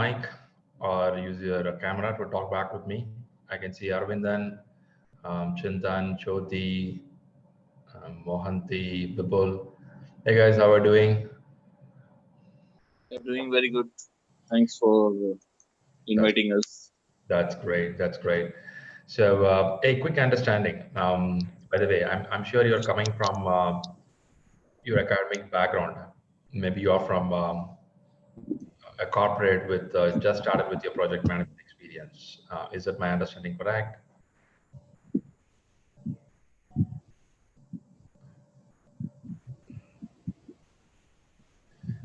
mic or use your camera to talk back with me. I can see Arvindan, Chintan, Jyoti, Mohanty, Bipul. Hey guys, how are you doing? You're doing very good. Thanks for That's inviting us. that's great. That's great. So, a quick understanding. By the way, I'm sure you're coming from your academic background. Maybe you're from a corporate with just started with your project management experience. Is that my understanding correct?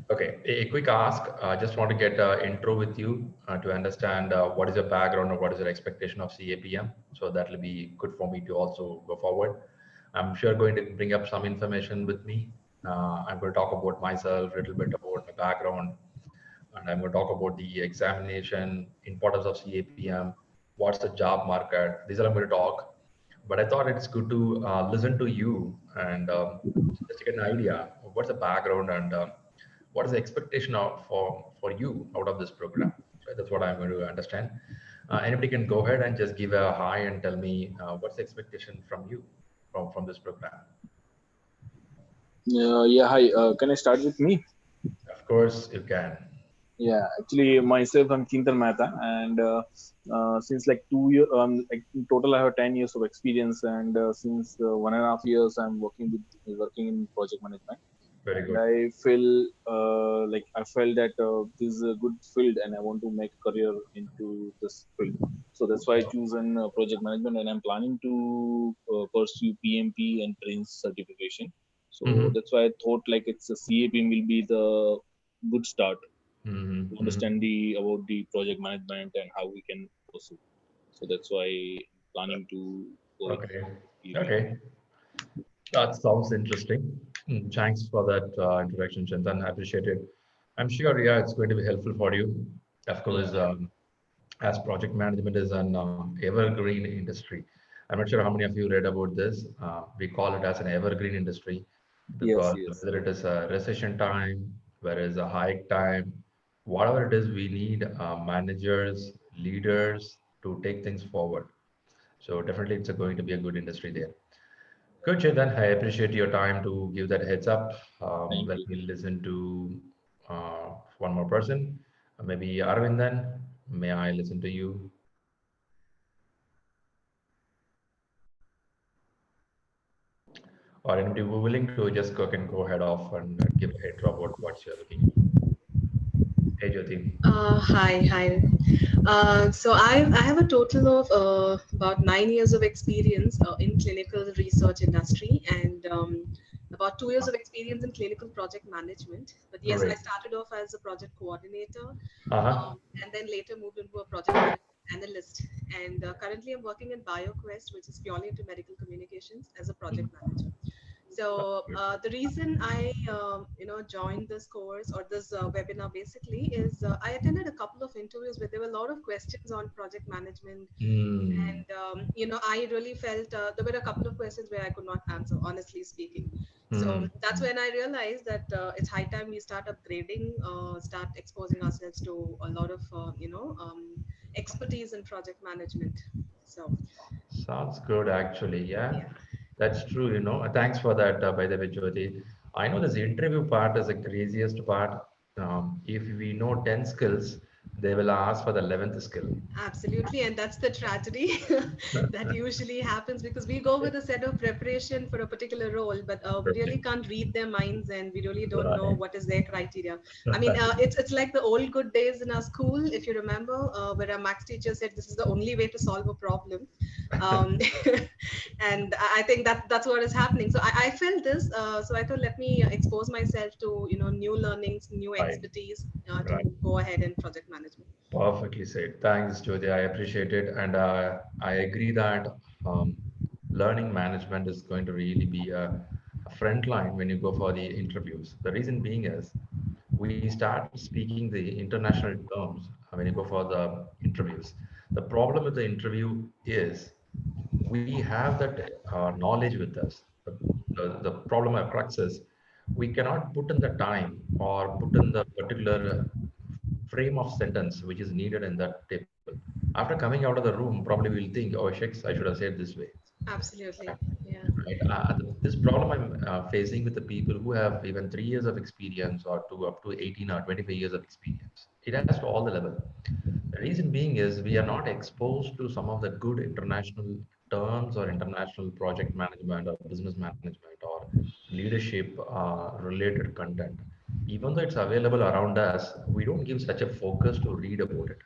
Okay, a quick ask. I just want to get an intro with you to understand what is your background or what is your expectation of CAPM. So that will be good for me to also go forward. I'm sure going to bring up some information with me. I'm going to talk about myself, a little bit about my background, and I'm going to talk about the examination, importance of CAPM, what's the job market. These are I'm going to talk. But I thought it's good to listen to you and just get an idea of what's the background and what is the expectation for you out of this program. So that's what I'm going to understand. Anybody can go ahead and just give a hi and tell me what's the expectation from you from this program. Yeah, hi. Can I start with me? Of course, you can. Yeah, actually, myself, I'm Chintan Mehta, and since like 2 years, like in total, I have 10 years of experience, and since 1.5 years, I'm working in project management, Very and good. I feel like I felt that this is a good field, and I want to make a career into this field. So that's why I chosen project management, and I'm planning to pursue PMP and Prince certification. So Hmm. that's why I thought like it's a CAPM will be the good start Hmm. to Hmm. understand the about the project management and how we can pursue. So that's why I'm planning to go in Okay. PAPM. Okay. That sounds interesting. Thanks for that introduction, Chintan. I appreciate it. I'm sure, yeah, it's going to be helpful for you. Of Yeah, course, as project management is an evergreen industry. I'm not sure how many of you read about this. We call it as an evergreen industry yes, because yes, whether it is a recession time, whether it's a hike time, whatever it is, we need managers, leaders to take things forward. So definitely, it's going to be a good industry there. Good, Chetan. I appreciate your time to give that heads up. thank Let you. me listen to one more person. Maybe Arvindan. May I listen to you? Or anybody who willing to just go can go ahead off and give a intro about what you're looking for. Hey, Jyoti. Hi. So I have a total of about 9 years of experience in clinical research industry and about 2 years of experience in clinical project management. But yes, I Great. started off as a project coordinator Uh-huh. and then later moved into a project management analyst. And currently, I'm working in BioQuest, which is purely into medical communications, as a project manager. So the reason I, joined this course or this webinar basically is I attended a couple of interviews where there were a lot of questions on project management, Mm. and I really felt there were a couple of questions where I could not answer, honestly speaking. So Mm. that's when I realized that it's high time we start upgrading, start exposing ourselves to a lot of expertise in project management. So Sounds good, actually. Yeah, yeah. that's true. Thanks for that, by the way, Jyoti. I know this interview part is the craziest part. If we know 10 skills, they will ask for the 11th skill. Absolutely, and that's the tragedy that usually happens because we go with a set of preparation for a particular role, but we really can't read their minds, and we really don't know Right. what is their criteria. I mean, it's like the old good days in our school, if you remember, where our max teacher said this is the only way to solve a problem, um, and I think that's what is happening. So I felt this, so I thought let me expose myself to new learnings, new Right. expertise to Right. go ahead in project management. Perfectly said. Thanks, Jyoti. I appreciate it. And I agree that um, learning management is going to really be a front line when you go for the interviews. The reason being is we start speaking the international terms when you go for the interviews. The problem with the interview is we have that knowledge with us. The problem or crux is we cannot put in the time or put in the particular frame of sentence which is needed in that table. After coming out of the room, probably we'll think, oh, shucks, I should have said this way. Absolutely. Right? Yeah. Right. This problem I'm facing with the people who have even 3 years of experience or up to 18 or 25 years of experience. It has to all the level. The reason being is we are not exposed to some of the good international terms or international project management or business management or leadership related content. Even though it's available around us, we don't give such a focus to read about it.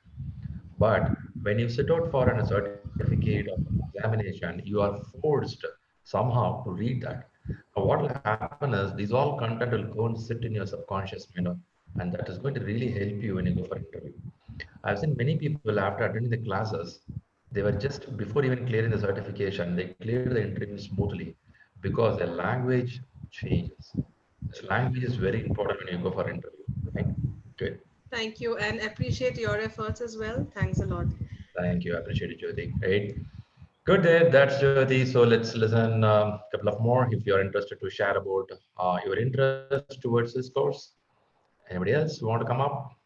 But when you sit out for a certificate or examination, you are forced somehow to read that. Now, what will happen is these all content will go and sit in your subconscious mind, and that is going to really help you when you go for interview. I've seen many people after attending the classes, they were just before even clearing the certification, they cleared the interview smoothly because the language changes. Language is very important when you go for interview, right? Good. Thank you and appreciate your efforts as well. Thanks a lot. Thank you. I appreciate it, Jyoti. Right. Good day. That's Jyoti. So let's listen a couple of more if you're interested to share about your interest towards this course. Anybody else want to come up?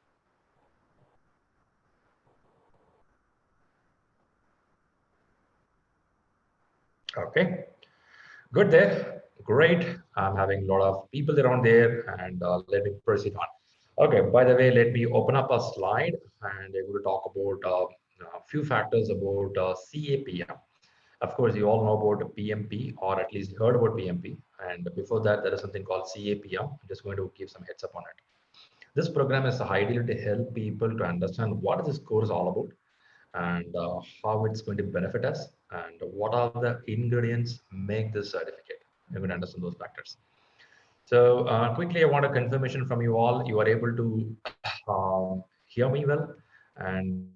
Okay. Good there. Great. I'm having a lot of people around there and let me proceed on. Okay. By the way, let me open up a slide and I will talk about a few factors about CAPM. Of course, you all know about PMP or at least heard about PMP. And before that, there is something called CAPM. I'm just going to give some heads up on it. This program is ideal to help people to understand what this course is all about and how it's going to benefit us and what are the ingredients make this certificate. You're going to understand those factors. So quickly, I want a confirmation from you all. You are able to hear me well and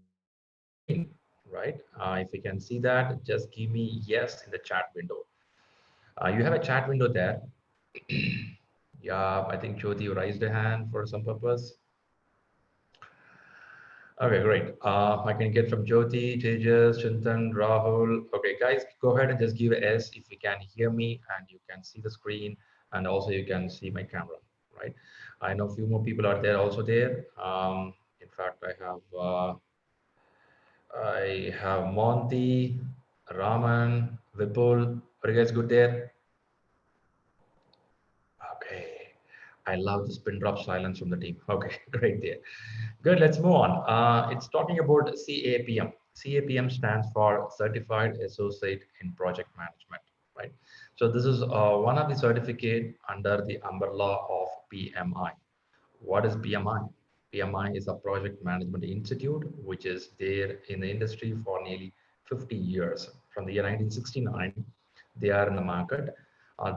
see my screen, right? If you can see that, just give me yes in the chat window. You have a chat window there. Yeah, I think Jyoti, you raised a hand for some purpose. Okay, great. I can get from Jyoti, Tejas, Chintan, Rahul. Okay, guys, go ahead and just give a S if you can hear me and you can see the screen and also you can see my camera, right? I know a few more people are there also there. In fact, I have Monty, Raman, Vipul. Are you guys good there? Okay. I love this pin drop silence from the team. Okay, great there. Good, let's move on. It's talking about CAPM. CAPM stands for Certified Associate in Project Management, right? So this is one of the certificate under the umbrella of PMI. What is PMI? PMI is a project management institute which is there in the industry for nearly 50 years. From the year 1969, they are in the market.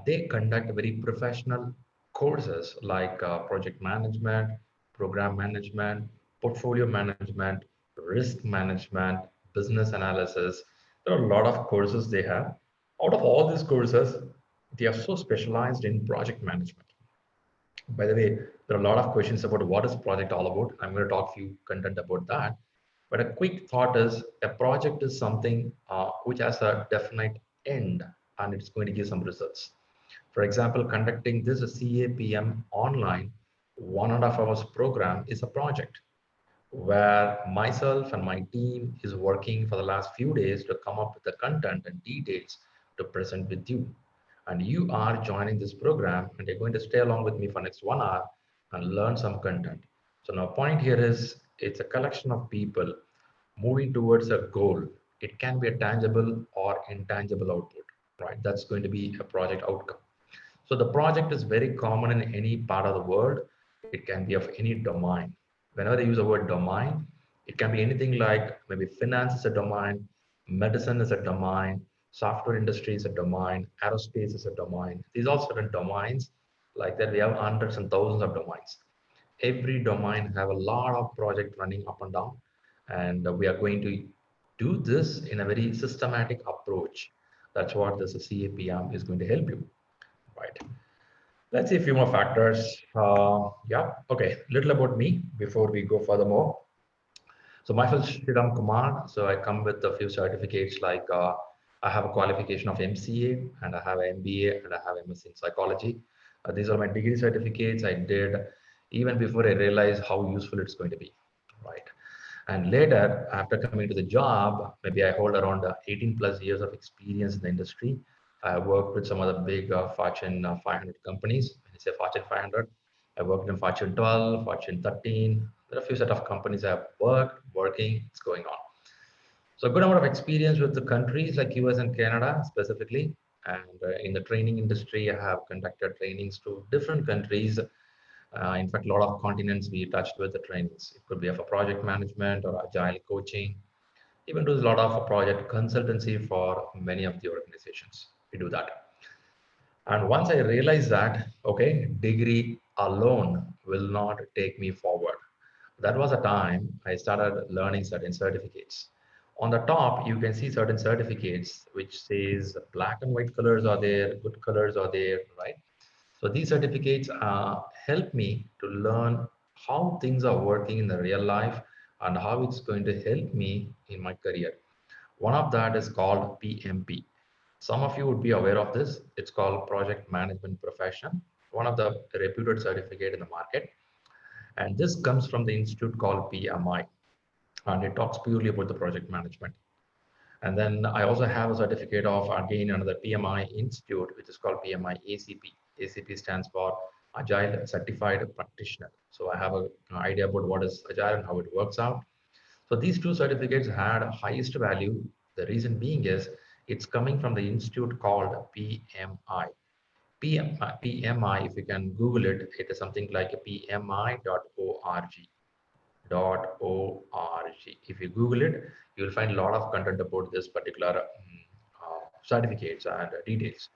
They conduct very professional courses like project management, program management, portfolio management, risk management, business analysis. There are a lot of courses they have. Out of all these courses, they are so specialized in project management. By the way, there are a lot of questions about what is project all about. I'm going to talk a few content about that. But a quick thought is a project is something which has a definite end and it's going to give some results. For example, conducting this CAPM online 1.5 hours program is a project where myself and my team is working for the last few days to come up with the content and details to present with you. And you are joining this program and you're going to stay along with me for next 1 hour and learn some content. So now point here is it's a collection of people moving towards a goal. It can be a tangible or intangible output, right? That's going to be a project outcome. So the project is very common in any part of the world. It can be of any domain. Whenever they use the word domain, it can be anything like maybe finance is a domain, medicine is a domain, software industry is a domain, aerospace is a domain. These are certain domains like that. We have hundreds and thousands of domains. Every domain have a lot of project running up and down, and we are going to do this in a very systematic approach. That's what this CAPM is going to help you, right? Let's see a few more factors. Yeah, okay. Little about me before we go furthermore. So myself, Shriram Kumar. So I come with a few certificates like I have a qualification of MCA and I have an MBA and I have MS in psychology. These are my degree certificates I did even before I realized how useful it's going to be. right? And later, after coming to the job, maybe I hold around 18 plus years of experience in the industry. I worked with some of the big Fortune 500 companies. When you say Fortune 500, I worked in Fortune 12, Fortune 13. There are a few set of companies I've working, it's going on. So a good amount of experience with the countries like US and Canada specifically. And in the training industry, I have conducted trainings to different countries. In fact, a lot of continents we touched with the trainings. It could be of a project management or agile coaching. Even do a lot of project consultancy for many of the organizations. We do that. And once I realized that, okay, degree alone will not take me forward. That was a time I started learning certain certificates. On the top, you can see certain certificates which says black and white colors are there, good colors are there, right? So these certificates help me to learn how things are working in the real life and how it's going to help me in my career. One of that is called PMP. Some of you would be aware of this. It's called Project Management Profession, one of the reputed certificate in the market. And this comes from the institute called PMI, and it talks purely about the project management. And then I also have a certificate of, again, another PMI institute, which is called PMI ACP. ACP stands for Agile Certified Practitioner. So I have an idea about what is Agile and how it works out. So these two certificates had highest value. The reason being is it's coming from the institute called PMI. PMI, if you can Google it, it is something like pmi.org. .org. If you Google it, you will find a lot of content about this particular certificates and details.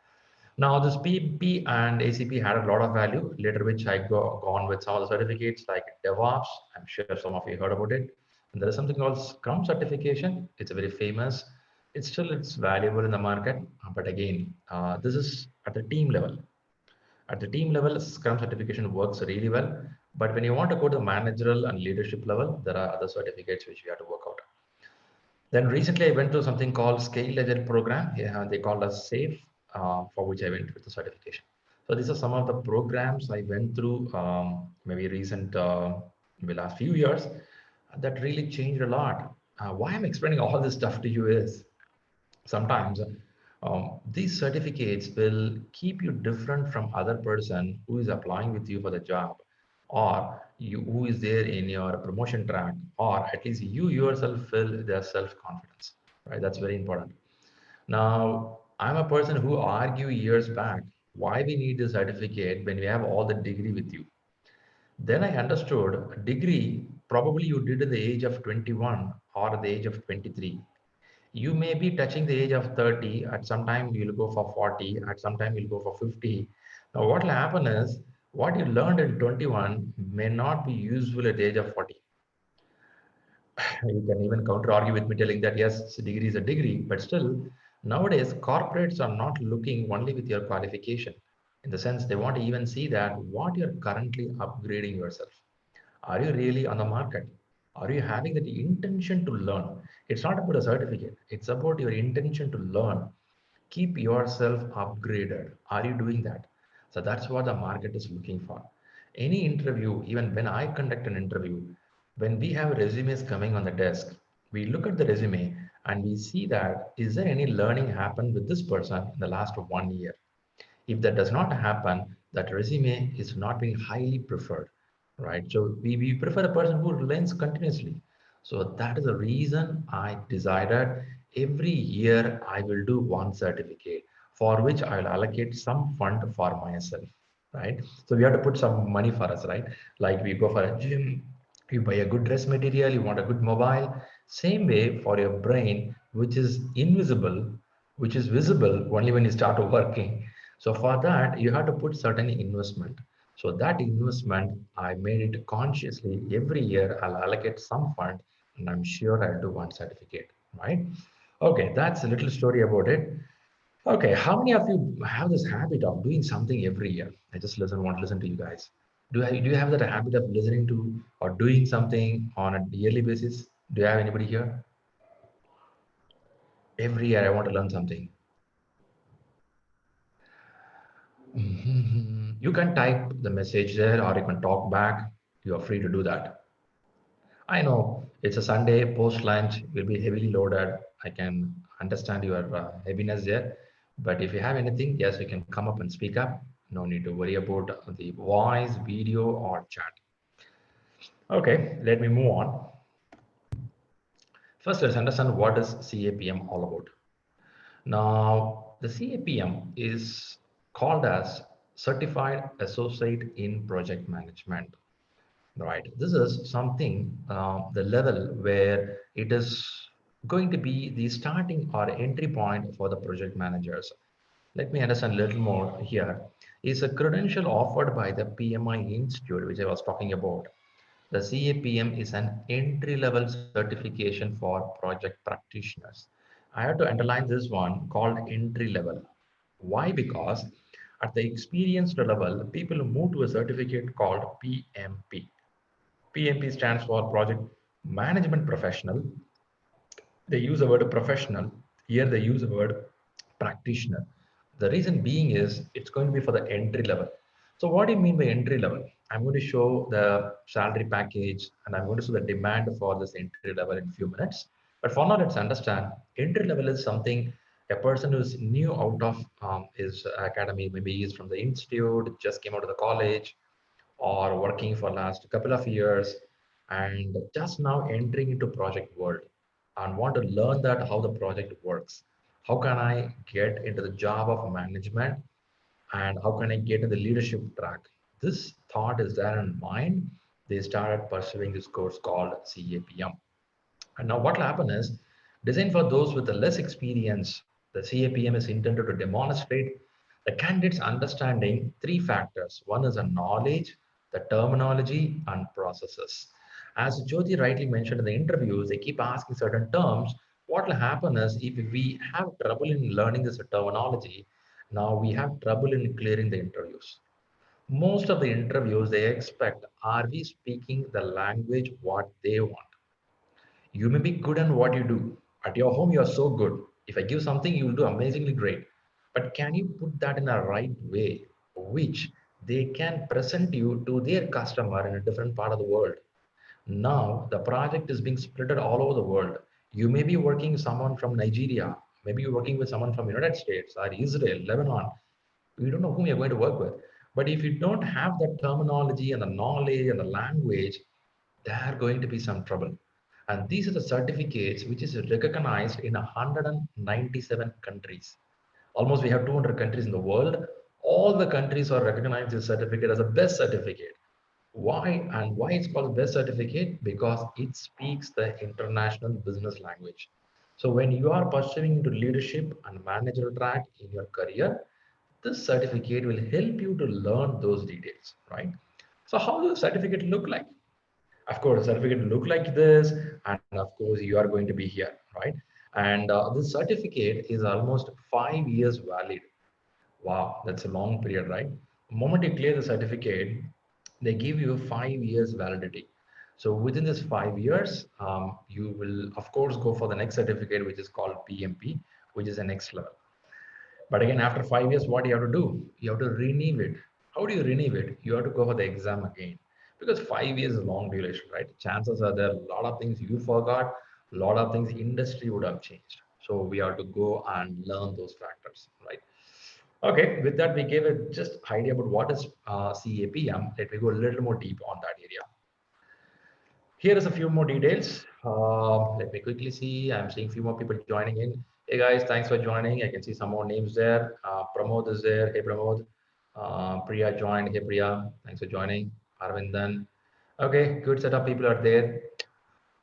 Now, this PP and ACP had a lot of value, later which I gone with some of the certificates like DevOps. I'm sure some of you heard about it. And there is something called Scrum certification. It's very famous. It's valuable in the market. But again, this is at the team level. At the team level, Scrum certification works really well. But when you want to go to the managerial and leadership level, there are other certificates which you have to work out. Then recently I went to something called Scale Agile program. Yeah, they called us SAFE, for which I went with the certification. So these are some of the programs I went through, maybe maybe last few years, that really changed a lot. Why I'm explaining all this stuff to you is sometimes these certificates will keep you different from other person who is applying with you for the job, or you who is there in your promotion track, or at least you yourself feel their self-confidence, right? That's very important. Now, I'm a person who argue years back why we need the certificate when we have all the degree with you. Then I understood a degree probably you did at the age of 21 or the age of 23. You may be touching the age of 30, at some time you'll go for 40, at some time you'll go for 50. Now what will happen is what you learned in 21 may not be useful at the age of 40. You can even counter argue with me telling that yes, degree is a degree, but still nowadays corporates are not looking only with your qualification. In the sense they want to even see that what you're currently upgrading yourself. Are you really on the market? Are you having that intention to learn? It's not about a certificate. It's about your intention to learn. Keep yourself upgraded. Are you doing that? So that's what the market is looking for. Any interview, even when I conduct an interview, when we have resumes coming on the desk, we look at the resume and we see that is there any learning happened with this person in the last 1 year? If that does not happen, that resume is not being highly preferred, right? So we prefer a person who learns continuously. So that is the reason I decided every year I will do one certificate for which I will allocate some fund for myself, right? So we have to put some money for us, right? Like we go for a gym, you buy a good dress material, you want a good mobile. Same way for your brain, which is invisible, which is visible only when you start working. So for that, you have to put certain investment. So that investment, I made it consciously. Every year, I'll allocate some fund, and I'm sure I'll do one certificate, right? Okay, that's a little story about it. Okay, how many of you have this habit of doing something every year? I just want to listen to you guys. Do you have that habit of listening to or doing something on a yearly basis? Do you have anybody here? Every year, I want to learn something. You can type the message there or you can talk back. You are free to do that. I know it's a Sunday post lunch, will be heavily loaded. I can understand your heaviness there. But if you have anything, yes, you can come up and speak up. No need to worry about the voice, video, or chat. Okay, let me move on. First, let's understand what is CAPM all about. Now, the CAPM is called as Certified Associate in Project Management. Right. This is something, the level where it is going to be the starting or entry point for the project managers. Let me understand a little more here. Is a credential offered by the PMI Institute, which I was talking about. The CAPM is an entry level certification for project practitioners. I have to underline this one called entry level. Why? Because at the experienced level, people move to a certificate called PMP. PMP stands for Project Management Professional. They use the word professional. Here they use the word practitioner. The reason being is it's going to be for the entry level. So what do you mean by entry level? I'm going to show the salary package and I'm going to show the demand for this entry level in a few minutes. But for now, let's understand entry level is something a person who's new out of his academy, maybe he's from the institute, just came out of the college, or working for last couple of years and just now entering into project world and want to learn that how the project works. How can I get into the job of management and how can I get in the leadership track? This thought is there in mind. They started pursuing this course called CAPM. And now what will happen is, designed for those with the less experience, the CAPM is intended to demonstrate the candidate's understanding three factors. One is a knowledge, the terminology, and processes. As Jyoti rightly mentioned in the interviews, they keep asking certain terms. What will happen is if we have trouble in learning this terminology, now we have trouble in clearing the interviews. Most of the interviews they expect, are we speaking the language what they want? You may be good in what you do. At your home, you are so good. If I give something, you will do amazingly great. But can you put that in a right way, which they can present you to their customer in a different part of the world? Now, the project is being spread all over the world. You may be working with someone from Nigeria, maybe you're working with someone from United States or Israel, Lebanon. You don't know whom you're going to work with. But if you don't have the terminology and the knowledge and the language, there are going to be some trouble. And these are the certificates which is recognized in 197 countries. Almost we have 200 countries in the world. All the countries are recognized this certificate as a best certificate. Why and why it's called best certificate? Because it speaks the international business language. So when you are pursuing into leadership and managerial track in your career, this certificate will help you to learn those details, right? So how does the certificate look like? Of course, the certificate will look like this, and of course, you are going to be here, right? And this certificate is almost 5 years valid. Wow, that's a long period, right? The moment you clear the certificate, they give you 5 years validity. So within this 5 years, you will of course go for the next certificate, which is called PMP, which is the next level. But again, after 5 years, what do you have to do? You have to renew it. How do you renew it? You have to go for the exam again. Because 5 years is a long duration, right? Chances are there a lot of things you forgot, a lot of things industry would have changed. So we have to go and learn those factors, right? Okay, with that, we gave a just idea about what is CAPM. Let me go a little more deep on that area. Here is a few more details. Let me quickly see. I'm seeing a few more people joining in. Hey guys, thanks for joining. I can see some more names there. Pramod is there. Hey Pramod. Priya joined. Hey Priya, thanks for joining. Arvindan. Okay, good set of people are there.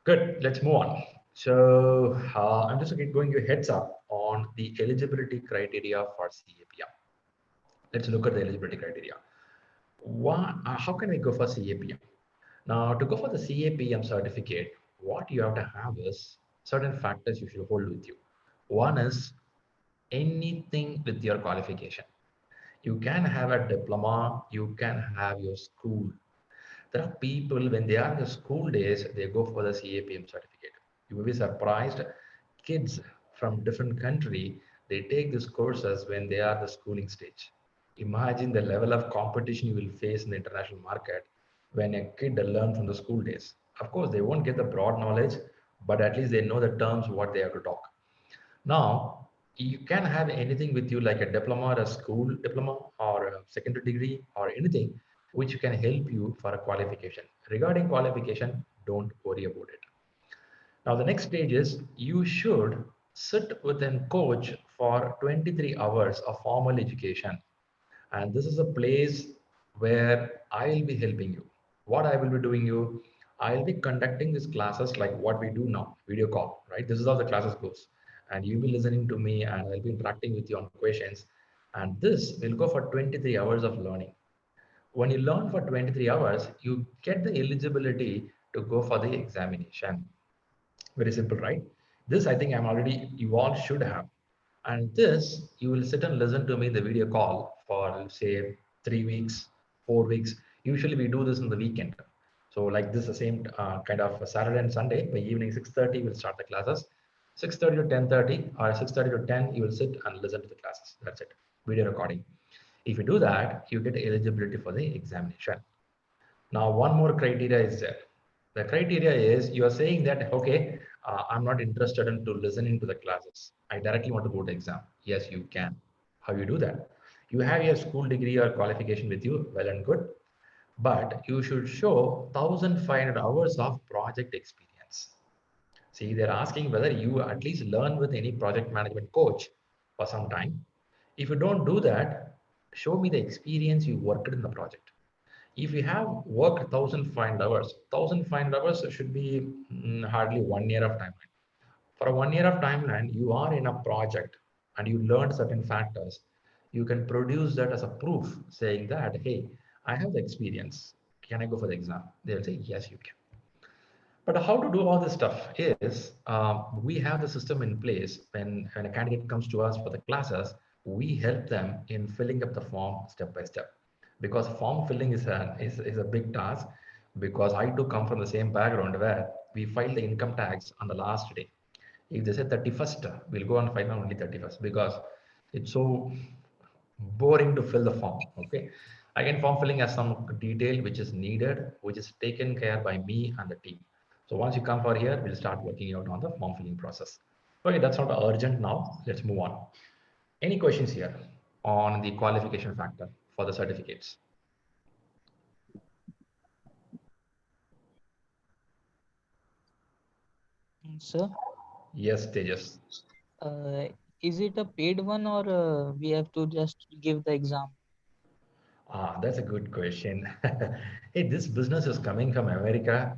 Good, let's move on. So I'm just going to give a heads up on the eligibility criteria for CAPM. Let's look at the eligibility criteria. How can we go for CAPM? Now, to go for the CAPM certificate, what you have to have is certain factors you should hold with you. One is anything with your qualification. You can have a diploma, you can have your school. There are people, when they are in the school days, they go for the CAPM certificate. You will be surprised. Kids from different country, they take these courses when they are the schooling stage. Imagine the level of competition you will face in the international market when a kid learn from the school days. Of course, they won't get the broad knowledge, but at least they know the terms what they have to talk. Now, you can have anything with you like a diploma or a school diploma or a secondary degree or anything which can help you for a qualification. Regarding qualification, don't worry about it. Now, the next stage is you should sit with a coach for 23 hours of formal education. And this is a place where I will be helping you. What I will be doing you, I'll be conducting these classes like what we do now, video call, right? This is how the classes goes. And you'll be listening to me and I'll be interacting with you on questions. And this will go for 23 hours of learning. When you learn for 23 hours, you get the eligibility to go for the examination. Very simple, right? This I think I'm already, you all should have. And this, you will sit and listen to me in the video call for say 3 weeks, 4 weeks. Usually we do this in the weekend. So like this, the same kind of a Saturday and Sunday, by evening 6:30, we'll start the classes. 6:30 to 10:30 or 6:30 to 10, you will sit and listen to the classes. That's it, video recording. If you do that, you get eligibility for the examination. Now, one more criteria is there. The criteria is you are saying that, okay, I'm not interested into listening to the classes. I directly want to go to exam. Yes, you can. How you do that? You have your school degree or qualification with you, well and good, but you should show 1,500 hours of project experience. See, they're asking whether you at least learn with any project management coach for some time. If you don't do that, show me the experience you worked in the project. If you have worked 1,500 hours, 1,500 hours should be hardly 1 year of timeline. For a 1 year of timeline, you are in a project and you learned certain factors. You can produce that as a proof saying that, hey, I have the experience. Can I go for the exam? They'll say, yes, you can. But how to do all this stuff is we have the system in place when a candidate comes to us for the classes, we help them in filling up the form step by step. Because form filling is a big task because I too come from the same background where we file the income tax on the last day. If they say 31st, we'll go and file on only 31st because it's so boring to fill the form. Okay. Again, form filling has some detail which is needed, which is taken care by me and the team. So once you come for here, we'll start working out on the form filling process. Okay, that's not urgent now. Let's move on. Any questions here on the qualification factor for the certificates? Sir, Yes, Tejas. uh, is it a paid one or we have to just give the exam? That's a good question. Hey, this business is coming from America.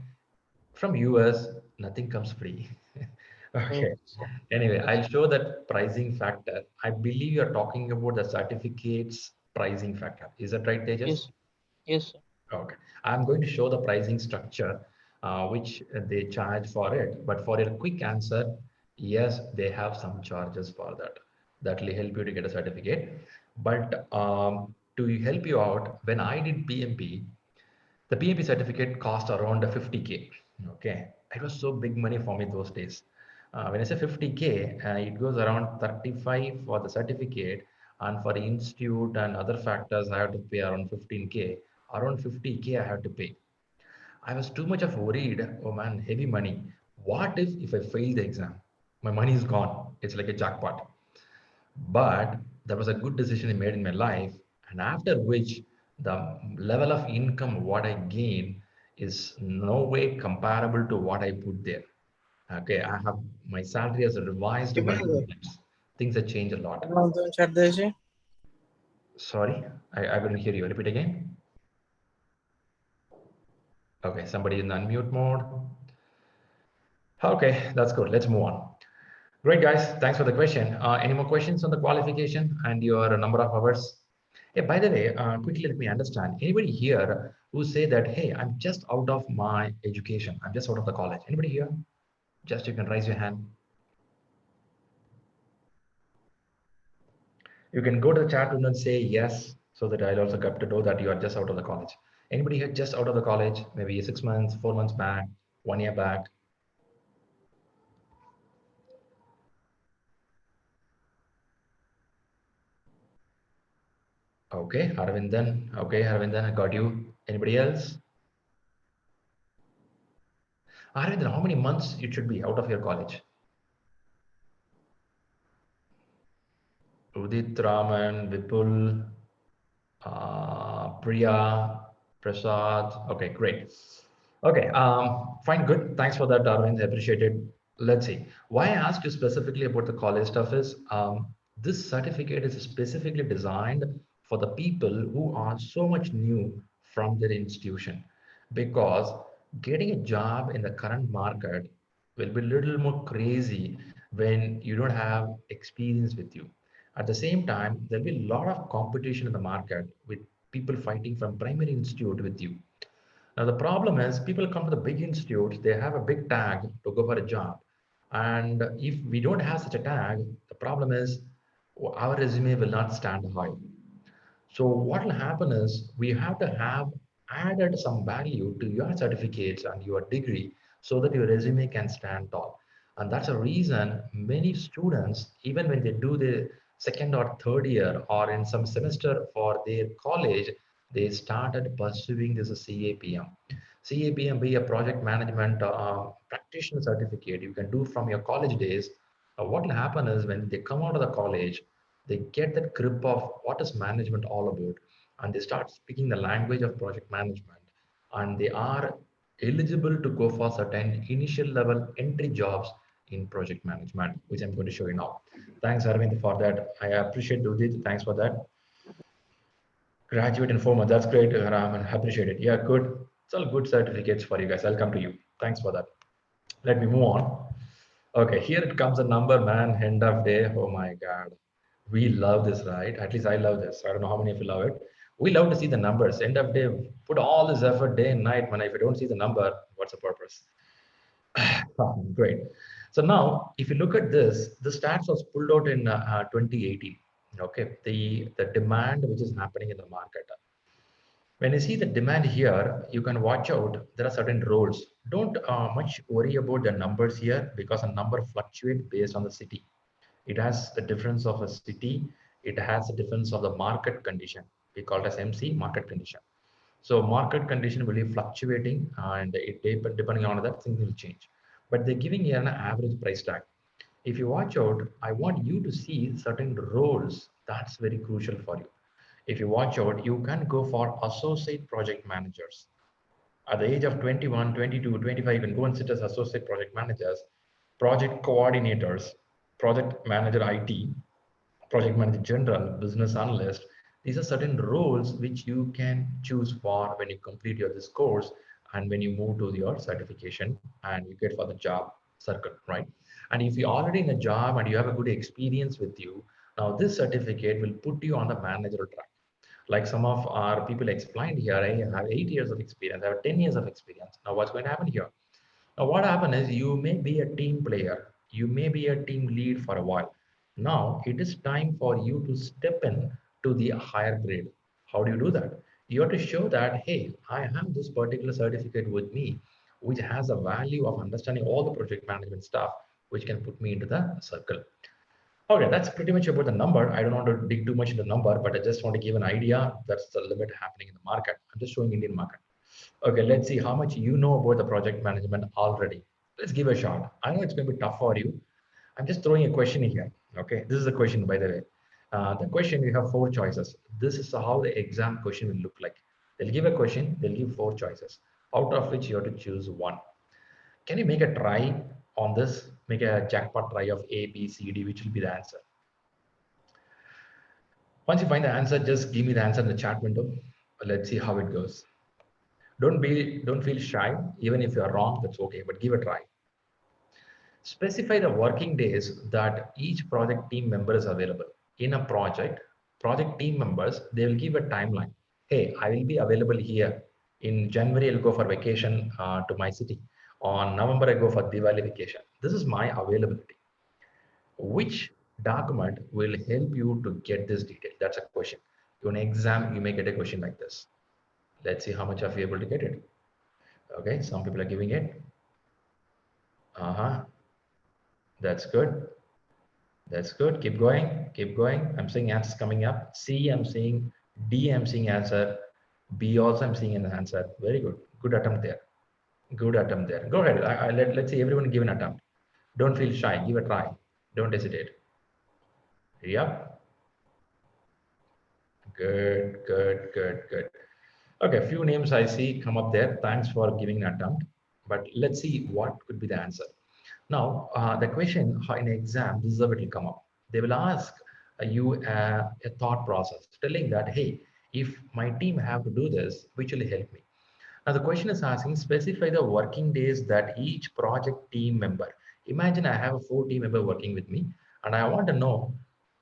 From US, nothing comes free. Okay. Okay, sir. Anyway, Okay, I'll sir. show that pricing factor. I believe you're talking about the certificates pricing factor. Is that right, Tejas? Yes, yes, sir. Okay. I'm going to show the pricing structure, which they charge for it. But for a quick answer, yes, they have some charges for that. That will help you to get a certificate. But to help you out, when I did PMP, the PMP certificate cost around 50K. Okay, it was so big money for me those days. When I say 50K, it goes around 35 for the certificate, and for the institute and other factors, I have to pay around 15K. Around 50K, I have to pay. I was too much of worried. Oh man, heavy money. What if I fail the exam? My money is gone. It's like a jackpot. But that was a good decision I made in my life. And after which, the level of income what I gain is no way comparable to what I put there. Okay, I have my salary has revised multiple times. Things have changed a lot. Sorry, I couldn't hear you. Repeat again. Okay, somebody in unmute mode. Okay, that's good. Let's move on. Great, guys. Thanks for the question. Any more questions on the qualification and your number of hours? Hey, by the way, quickly let me understand. Anybody here who say that, hey, I'm just out of my education. I'm just out of the college. Anybody here? Just you can raise your hand. You can go to the chat room and say yes, so that I'll also get to know that you are just out of the college. Anybody here just out of the college? Maybe 6 months, 4 months back, 1 year back. Okay, Arvindan. Okay, Arvindan, I got you. Anybody else? Arvind, how many months it should be out of your college? Udit, Raman, Vipul, Priya, Prasad. Okay, great. Okay, fine, good. Thanks for that, Arvind. I appreciate it. Let's see. Why I asked you specifically about the college stuff is this certificate is specifically designed for the people who are so much new from their institution, because getting a job in the current market will be a little more crazy when you don't have experience with you. At the same time, there'll be a lot of competition in the market with people fighting from primary institute with you. Now, the problem is people come to the big institutes, they have a big tag to go for a job. And if we don't have such a tag, the problem is our resume will not stand high. So what will happen is we have to have added some value to your certificates and your degree so that your resume can stand tall. And that's a reason many students, even when they do the second or third year or in some semester for their college, they started pursuing this CAPM. CAPM be a project management practitioner certificate you can do from your college days. What will happen is when they come out of the college, they get that grip of what is management all about, and they start speaking the language of project management, and they are eligible to go for certain initial level entry jobs in project management, which I'm going to show you now. Thanks, Arvind, for that. I appreciate Udit. Thanks for that. Graduate in 4 months. That's great, Ram, and appreciate it. Yeah, good. It's all good certificates for you guys. I'll come to you. Thanks for that. Let me move on. Okay, here it comes a number, man. End of day. Oh my God. We love this, right? At least I love this. I don't know how many of you love it. We love to see the numbers. End of day, put all this effort day and night, man. If you don't see the number, what's the purpose? Great. So now, if you look at this, the stats was pulled out in 2018. Okay, the demand which is happening in the market. When you see the demand here, you can watch out. There are certain roles. Don't much worry about the numbers here because a number fluctuate based on the city. It has the difference of a city. It has the difference of the market condition. We call it as MC, market condition. So market condition will be fluctuating, and depending on that, things will change. But they're giving you an average price tag. If you watch out, I want you to see certain roles. That's very crucial for you. If you watch out, you can go for associate project managers. At the age of 21, 22, 25, you can go and sit as associate project managers, project coordinators, project manager IT, project manager general, business analyst. These are certain roles which you can choose for when you complete your this course and when you move to your certification and you get for the job circle, right? And if you're already in a job and you have a good experience with you, now this certificate will put you on the managerial track. Like some of our people explained here, I have 8 years of experience, I have 10 years of experience. Now what's going to happen here? Now, what happens is you may be a team player, you may be a team lead for a while. Now, it is time for you to step in to the higher grade. How do you do that? You have to show that, hey, I have this particular certificate with me, which has a value of understanding all the project management stuff, which can put me into the circle. Okay, that's pretty much about the number. I don't want to dig too much into the number, but I just want to give an idea. That's the limit happening in the market. I'm just showing Indian market. Okay, let's see how much you know about the project management already. Let's give a shot. I know it's going to be tough for you. I'm just throwing a question here. Okay, this is a question, by the way. The question, you have four choices. This is how the exam question will look like. They'll give a question, they'll give four choices, out of which you have to choose one. Can you make a try on this? Make a jackpot try of A, B, C, D, which will be the answer. Once you find the answer, just give me the answer in the chat window. Let's see how it goes. Don't feel shy. Even if you are wrong, that's okay, but give a try. Specify the working days that each project team member is available. In a project team members, they will give a timeline. Hey, I will be available here. In January, I'll go for vacation to my city. On November, I go for Diwali vacation. This is my availability. Which document will help you to get this detail? That's a question. In an exam, you may get a question like this. Let's see how much of you able to get it. Okay, some people are giving it. That's good. That's good. Keep going. Keep going. I'm seeing answers coming up. C, I'm seeing. D, I'm seeing answer. B also I'm seeing an answer. Very good. Good attempt there. Good attempt there. Go ahead. Let's see everyone give an attempt. Don't feel shy. Give a try. Don't hesitate. Yep. Good, good, good, good. Okay, few names I see come up there. Thanks for giving an attempt. But let's see what could be the answer. Now, the question in exam, this is how it will come up. They will ask you a thought process, telling that, hey, if my team have to do this, which will help me? Now, the question is asking, specify the working days that each project team member. Imagine I have a 4 team member working with me, and I want to know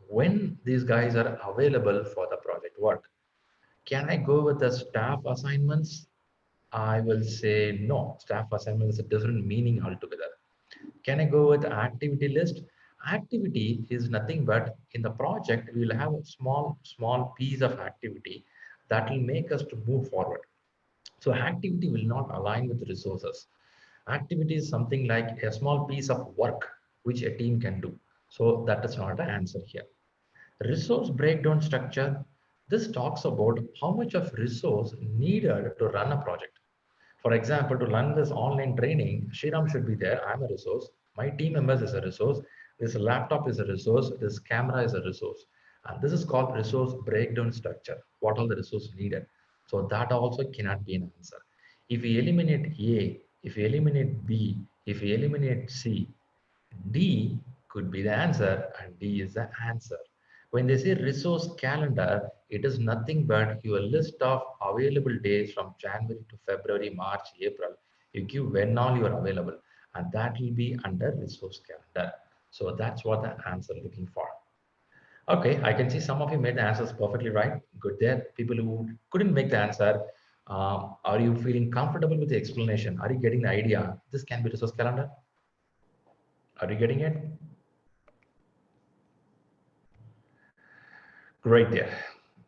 when these guys are available for the project work. Can I go with the staff assignments? I will say no. Staff assignment is a different meaning altogether. Can I go with activity list? Activity is nothing but in the project, we will have a small piece of activity that will make us to move forward. So activity will not align with the resources. Activity is something like a small piece of work which a team can do. So that is not the answer here. Resource breakdown structure. This talks about how much of resource needed to run a project. For example, to run this online training, Shriram should be there. I'm a resource. My team members is a resource. This laptop is a resource. This camera is a resource. And this is called resource breakdown structure. What all the resources needed. So that also cannot be an answer. If we eliminate A, if we eliminate B, if we eliminate C, D could be the answer, and D is the answer. When they say resource calendar, it is nothing but your list of available days from January to February, March, April. You give when all you are available, and that will be under resource calendar. So that's what the answer looking for. Okay, I can see some of you made the answers perfectly right. Good there. People who couldn't make the answer, are you feeling comfortable with the explanation? Are you getting the idea? This can be resource calendar. Are you getting it? Great there.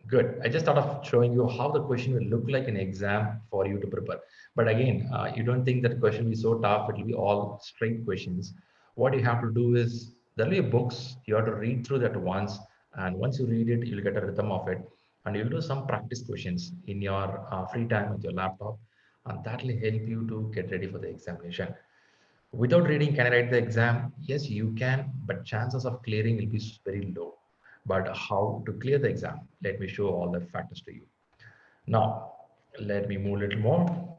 Good. I just thought of showing you how the question will look like in exam for you to prepare. But again, you don't think that the question will be so tough. It will be all straight questions. What you have to do is there will be books. You have to read through that once. And once you read it, you'll get a rhythm of it. And you'll do some practice questions in your free time with your laptop. And that will help you to get ready for the examination. Without reading, can I write the exam? Yes, you can, but chances of clearing will be very low. But how to clear the exam? Let me show all the factors to you. Now, let me move a little more.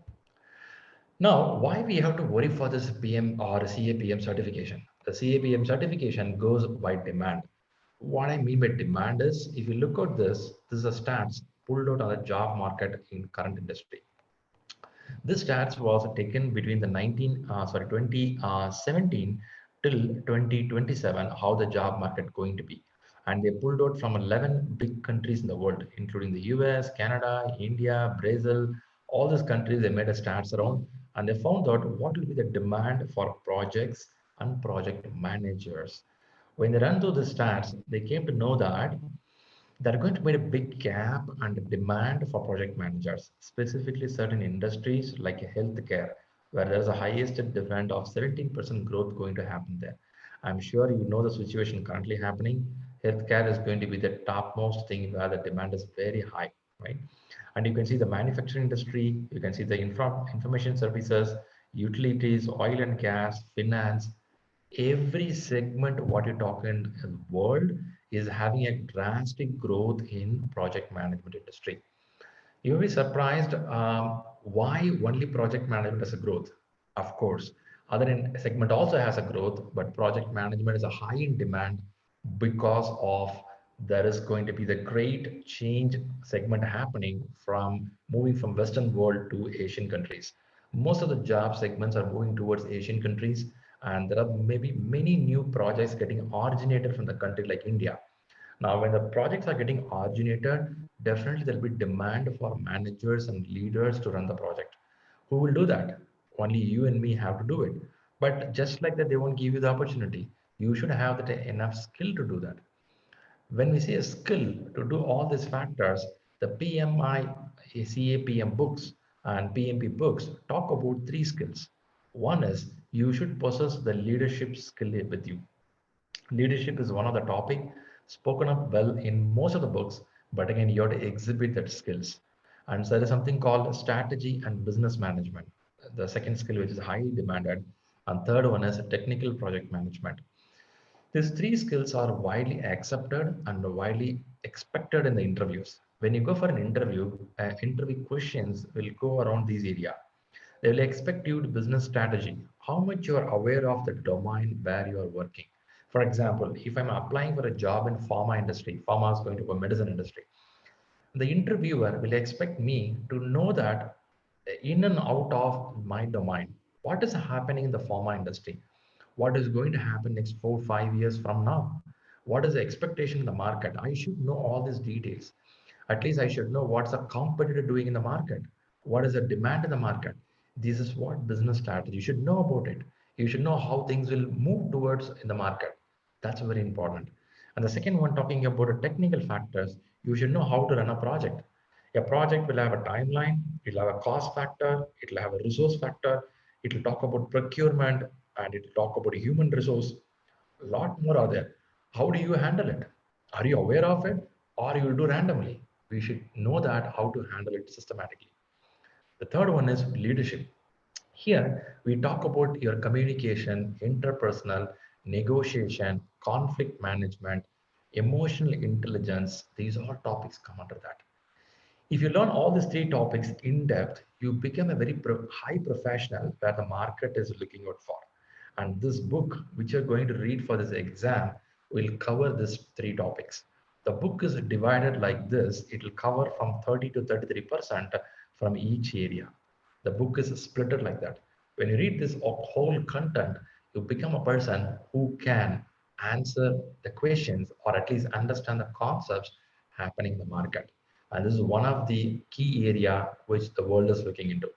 Now, why we have to worry for this PM or CAPM certification? The CAPM certification goes by demand. What I mean by demand is, if you look at this is a stats pulled out on the job market in current industry. This stats was taken between the 2017 till 2027, how the job market going to be. And they pulled out from 11 big countries in the world, including the US, Canada, India, Brazil, all these countries, they made a stats around and they found out what will be the demand for projects and project managers. When they ran through the stats, they came to know that they're going to be a big gap and demand for project managers, specifically certain industries like healthcare, where there's a highest demand of 17% growth going to happen there. I'm sure you know the situation currently happening. Healthcare is going to be the topmost thing where the demand is very high, right? And you can see the manufacturing industry, you can see the information services, utilities, oil and gas, finance, every segment what you talk in the world is having a drastic growth in project management industry. You'll be surprised why only project management has a growth. Of course, other segment also has a growth, but project management is a high in demand because of there is going to be the great change segment happening from moving from Western world to Asian countries. Most of the job segments are moving towards Asian countries, and there are maybe many new projects getting originated from the country like India. Now, when the projects are getting originated, definitely there'll be demand for managers and leaders to run the project. Who will do that? Only you and me have to do it. But just like that, they won't give you the opportunity. You should have that enough skill to do that. When we say a skill to do all these factors, the PMI, CAPM books and PMP books talk about 3 skills. One is you should possess the leadership skill with you. Leadership is one of the topic spoken up well in most of the books, but again, you have to exhibit that skills. And so there is something called strategy and business management. the second skill which is highly demanded, and third one is technical project management. These three skills are widely accepted and widely expected in the interviews. When you go for an interview, interview questions will go around these areas. They will expect you to business strategy, how much you are aware of the domain where you are working. For example, if I'm applying for a job in pharma industry, pharma is going to a medicine industry, the interviewer will expect me to know that in and out of my domain, what is happening in the pharma industry, what is going to happen next 4 5 years from now, what is the expectation in the market. I should know all these details. At least I should know what's a competitor doing in the market, what is the demand in the market. This is what business strategy, you should know about it. You should know how things will move towards in the market. That's very important. And the second one, talking about the technical factors, you should know how to run a project. A project will have a timeline, it'll have a cost factor, it'll have a resource factor, it'll talk about procurement, and it'll talk about human resource. A lot more are there. How do you handle it? Are you aware of it, or you will do randomly? We should know that how to handle it systematically. The third one is leadership. Here we talk about your communication, interpersonal, negotiation, conflict management, emotional intelligence. These all topics come under that. If you learn all these three topics in depth, you become a very high professional where the market is looking out for. And this book, which you're going to read for this exam, will cover these three topics. The book is divided like this. It will cover from 30 to 33% from each area. The book is splitted like that. When you read this whole content, you become a person who can answer the questions or at least understand the concepts happening in the market. And this is one of the key area which the world is looking into.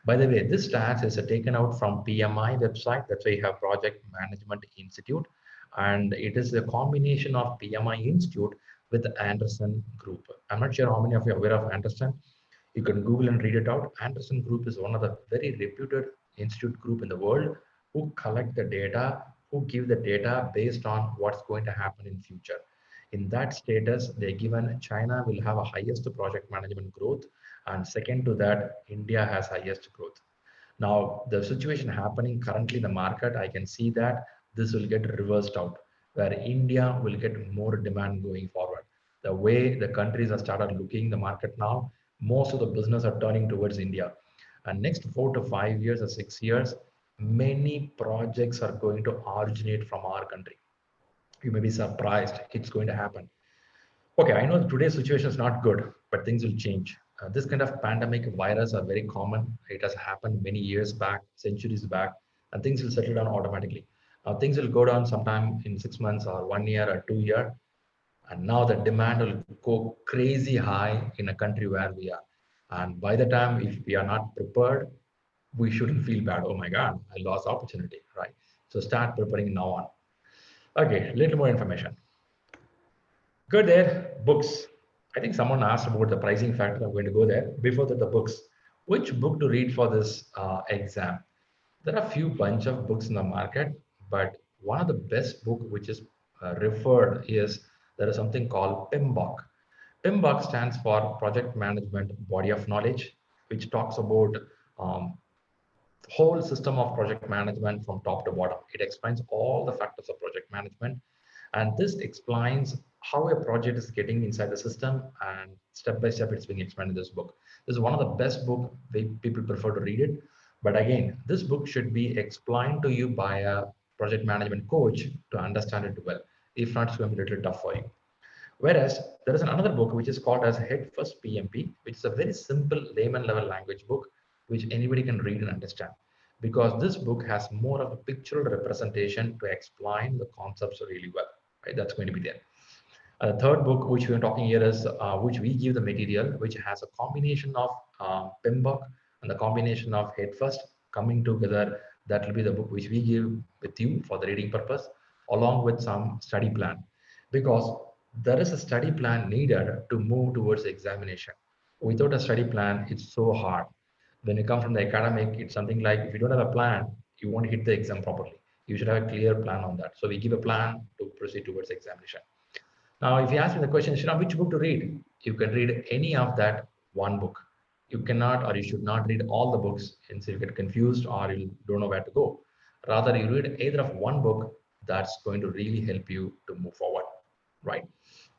By the way, this stats is taken out from PMI website. That's why you have Project Management Institute. And it is a combination of PMI Institute with the Anderson Group. I'm not sure how many of you are aware of Anderson. You can Google and read it out. Anderson Group is one of the very reputed institute group in the world who collect the data, who give the data based on what's going to happen in future. In that status, they given China will have a highest project management growth, and second to that, India has highest growth. Now, the situation happening currently in the market, I can see that this will get reversed out, where India will get more demand going forward. The way the countries have started looking the market now, most of the business are turning towards India. And next 4 to 5 years or 6 years, many projects are going to originate from our country. You may be surprised it's going to happen. Okay, I know today's situation is not good, but things will change. This kind of pandemic virus are very common. It has happened many years back, centuries back, and things will settle down automatically. Now things will go down sometime in 6 months or 1 year or 2 year, and now the demand will go crazy high in a country where we are. And by the time, if we are not prepared, we shouldn't feel bad. Oh my God, I lost opportunity, right? So start preparing now on. Okay, little more information. Good there, books. I think someone asked about the pricing factor. I'm going to go there. Before that, the books. Which book to read for this exam? There are a few bunch of books in the market, but one of the best book which is referred is there is something called PMBOK. PMBOK stands for Project Management Body of Knowledge, which talks about um, whole system of project management from top to bottom. It explains all the factors of project management, and this explains how a project is getting inside the system, and step by step it's being explained in this book. This is one of the best book people prefer to read it. But again, this book should be explained to you by a project management coach to understand it well. If not, it's going to be a little tough for you. Whereas there is another book which is called as Head First PMP, which is a very simple layman level language book which anybody can read and understand. Because this book has more of a pictorial representation to explain the concepts really well. Right? That's going to be there. The third book which we are talking here is which we give the material, which has a combination of PMBOK and the combination of Head First coming together. That will be the book which we give with you for the reading purpose, along with some study plan, because there is a study plan needed to move towards the examination. Without a study plan, it's so hard. When you come from the academic, it's something like if you don't have a plan, you won't hit the exam properly. You should have a clear plan on that. So we give a plan to proceed towards examination. Now, if you ask me the question, Shriram, which book to read? You can read any of that one book. you cannot or you should not read all the books, and so you get confused or you don't know where to go. Rather, you read either of one book that's going to really help you to move forward, right?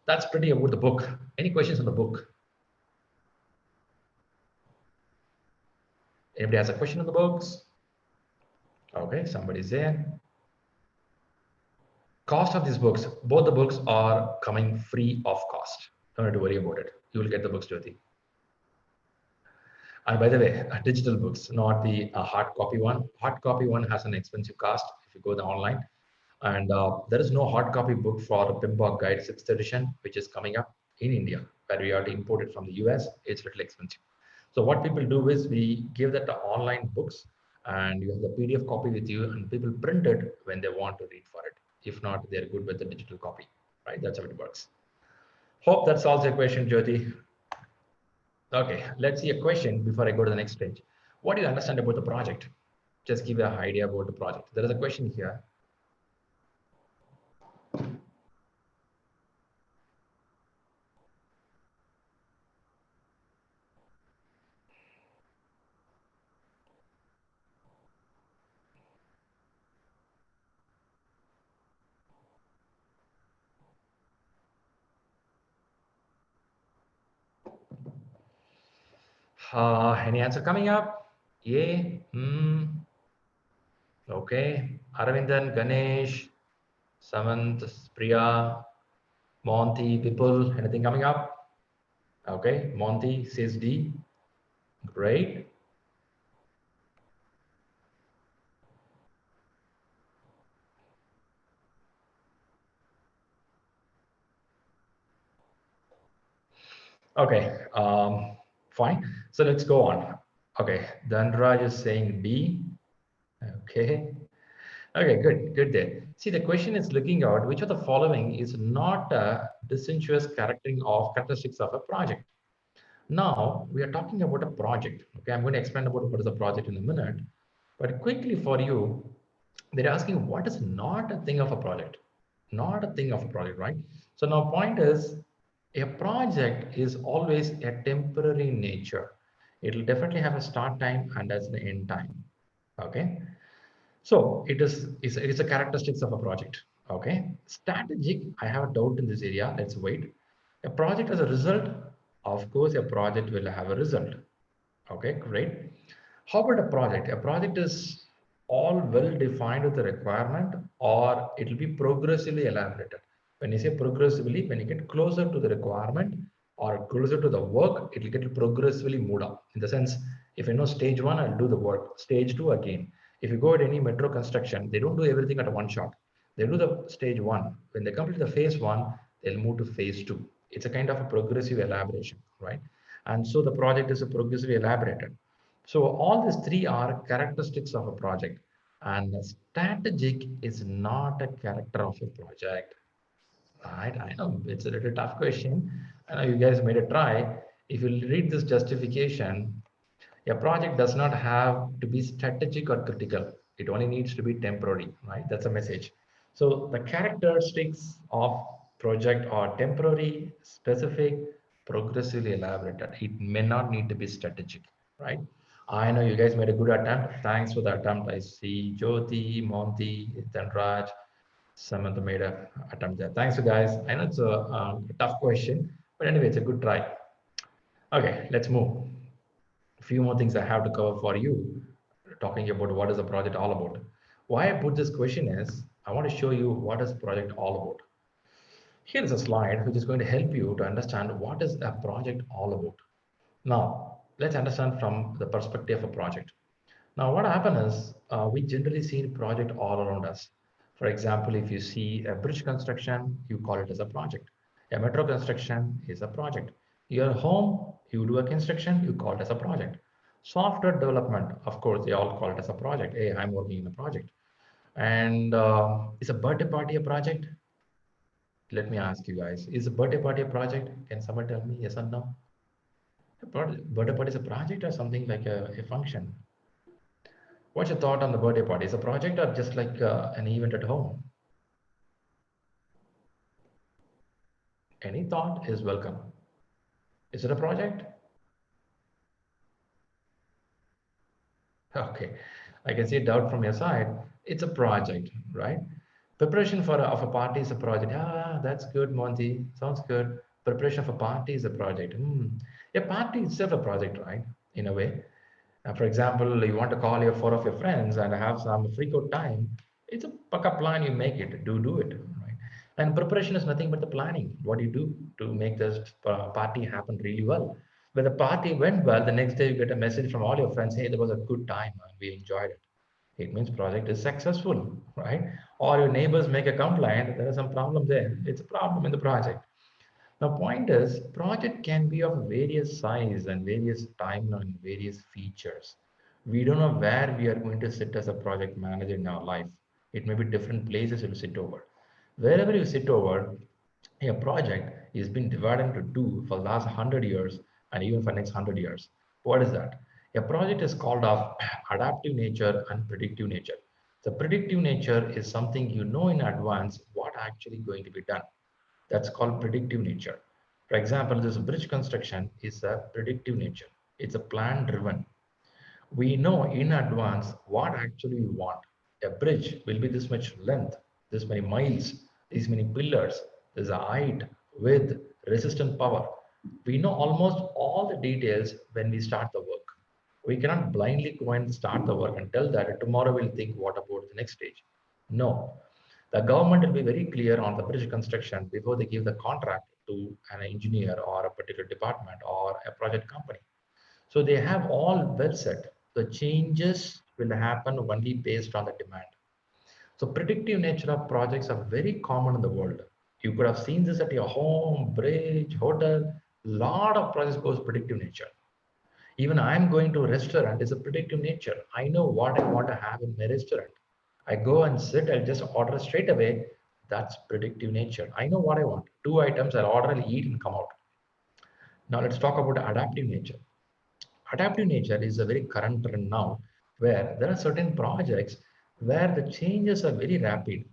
That's pretty about the book. Any questions on the book? Anybody has a question on the books? Okay, somebody's there. Cost of these books, both the books are coming free of cost. Don't have to worry about it. You will get the books, Jyoti. And by the way, digital books, not the hard copy one. Hard copy one has an expensive cost if you go the online. And there is no hard copy book for PMBOK Guide 6th edition, which is coming up in India, where we have to import it from the US. It's a little expensive. So what people do is we give that to online books, and you have the PDF copy with you, and people print it when they want to read for it. If not, they're good with the digital copy, right? That's how it works. Hope that solves your question, Jyoti. Okay, let's see a question before I go to the next stage. What do you understand about the project? Just give you an idea about the project. There is a question here. Any answer coming up? Yay. Okay. Aravindan, Ganesh, Samant, Priya, Monty, people, anything coming up? Okay. Monty says D. Great. Okay. Fine. So let's go on. Okay. Dhanraj is saying B. Okay. Okay, good there. See, the question is looking out which of the following is not a distinguished characteristics of a project. Now, we are talking about a project. Okay, I'm going to explain about what is a project in a minute. But quickly for you, they're asking what is not a thing of a project? Not a thing of a project, right? So now point is, a project is always a temporary nature. It'll definitely have a start time and as an end time. Okay. So it's a characteristics of a project. Okay. Strategic, I have a doubt in this area. Let's wait. A project as a result, of course, a project will have a result. Okay, great. How about a project? A project is all well defined with the requirement, or it will be progressively elaborated. When you say progressively, when you get closer to the requirement or closer to the work, it will get progressively moved up. In the sense, if you know stage one, I'll do the work. Stage two again. If you go at any metro construction, they don't do everything at one shot. They do the stage one. When they complete the phase one, they'll move to phase two. It's a kind of a progressive elaboration, right? And so the project is a progressively elaborated. So all these three are characteristics of a project, and strategic is not a character of a project. Right? I know it's a little tough question. I know you guys made a try. If you read this justification, a project does not have to be strategic or critical. It only needs to be temporary, right? That's a message. So the characteristics of project are temporary, specific, progressively elaborated. It may not need to be strategic, right? I know you guys made a good attempt. Thanks for the attempt. I see Jyoti, Monty, Dhanraj, Samantha made a attempt there. Thanks, you guys. I know it's a tough question, but anyway, it's a good try. Okay, let's move. A few more things I have to cover for you, talking about what is the project all about. Why I put this question is, I want to show you what is project all about. Here is a slide which is going to help you to understand what is a project all about. Now, let's understand from the perspective of a project. Now, what happens is we generally see project all around us. For example, if you see a bridge construction, you call it as a project. A metro construction is a project. Your home, you do a construction, you call it as a project. Software development, of course, they all call it as a project. Hey, I'm working in a project. And is a birthday party a project? Let me ask you guys, is a birthday party a project? Can someone tell me yes or no? Birthday party is a project or something like a function? What's your thought on the birthday party? Is a project or just like an event at home? Any thought is welcome. Is it a project? Okay, I can see a doubt from your side. It's a project, right? Preparation for of a party is a project. Ah, that's good, Monty. Sounds good. Preparation of a party is a project. Hmm. A party itself a project, right? In a way. For example, you want to call your four of your friends and have some freak out time. It's a backup plan. You make it. Do it, right? And preparation is nothing but the planning. What do you do to make this party happen really well? When the party went well, the next day you get a message from all your friends, hey, there was a good time and we enjoyed it. It means project is successful, right? Or your neighbors make a complaint, there is some problem there. It's a problem in the project. The point is, project can be of various size and various timeline and various features. We don't know where we are going to sit as a project manager in our life. It may be different places you'll sit over. Wherever you sit over, a project is being divided into two for the last 100 years and even for next 100 years. What is that? A project is called of adaptive nature and predictive nature. The predictive nature is something you know in advance what actually going to be done. That's called predictive nature. For example, this bridge construction is a predictive nature. It's a plan driven. We know in advance what actually we want. A bridge will be this much length, this many miles, these many pillars, there's a height, width, resistance power. We know almost all the details when we start the work. We cannot blindly go and start the work and tell that tomorrow we'll think what about the next stage. No, the government will be very clear on the bridge construction before they give the contract to an engineer or a particular department or a project company. So they have all well set. The changes will happen only based on the demand. So predictive nature of projects are very common in the world. You could have seen this at your home, bridge, hotel. Lot of projects goes predictive nature. Even I'm going to a restaurant is a predictive nature. I know what I want to have in my restaurant. I go and sit, I'll just order straight away. That's predictive nature. I know what I want. Two items I'll order, I'll eat and come out. Now let's talk about adaptive nature. Adaptive nature is a very current trend now where there are certain projects where the changes are very rapid.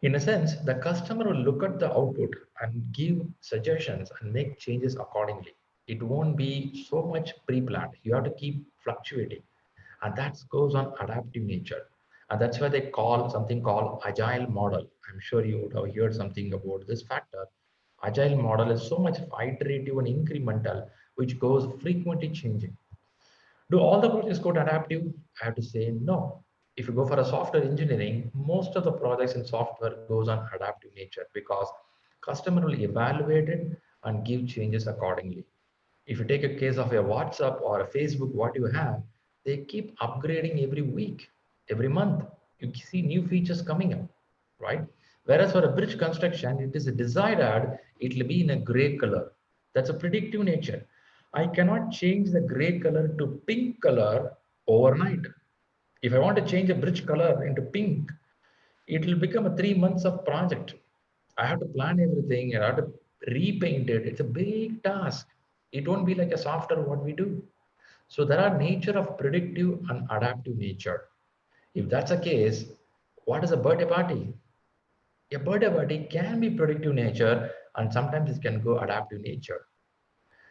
In a sense, the customer will look at the output and give suggestions and make changes accordingly. It won't be so much pre-planned. You have to keep fluctuating. And that goes on adaptive nature. And that's why they call something called agile model. I'm sure you would have heard something about this factor. Agile model is so much iterative and incremental, which goes frequently changing. Do all the projects go to adaptive? I have to say no. If you go for a software engineering, most of the projects in software goes on adaptive nature because customer will evaluate it and give changes accordingly. If you take a case of a WhatsApp or a Facebook, what you have, they keep upgrading every week, every month. You see new features coming up, right? Whereas for a bridge construction, it is decided it will be in a gray color. That's a predictive nature. I cannot change the gray color to pink color overnight. If I want to change a bridge color into pink, it will become a 3 months of project. I have to plan everything. I have to repaint it. It's a big task. It won't be like a software what we do. So there are nature of predictive and adaptive nature. If that's the case, what is a birthday party? A birthday party can be predictive nature and sometimes it can go adaptive nature.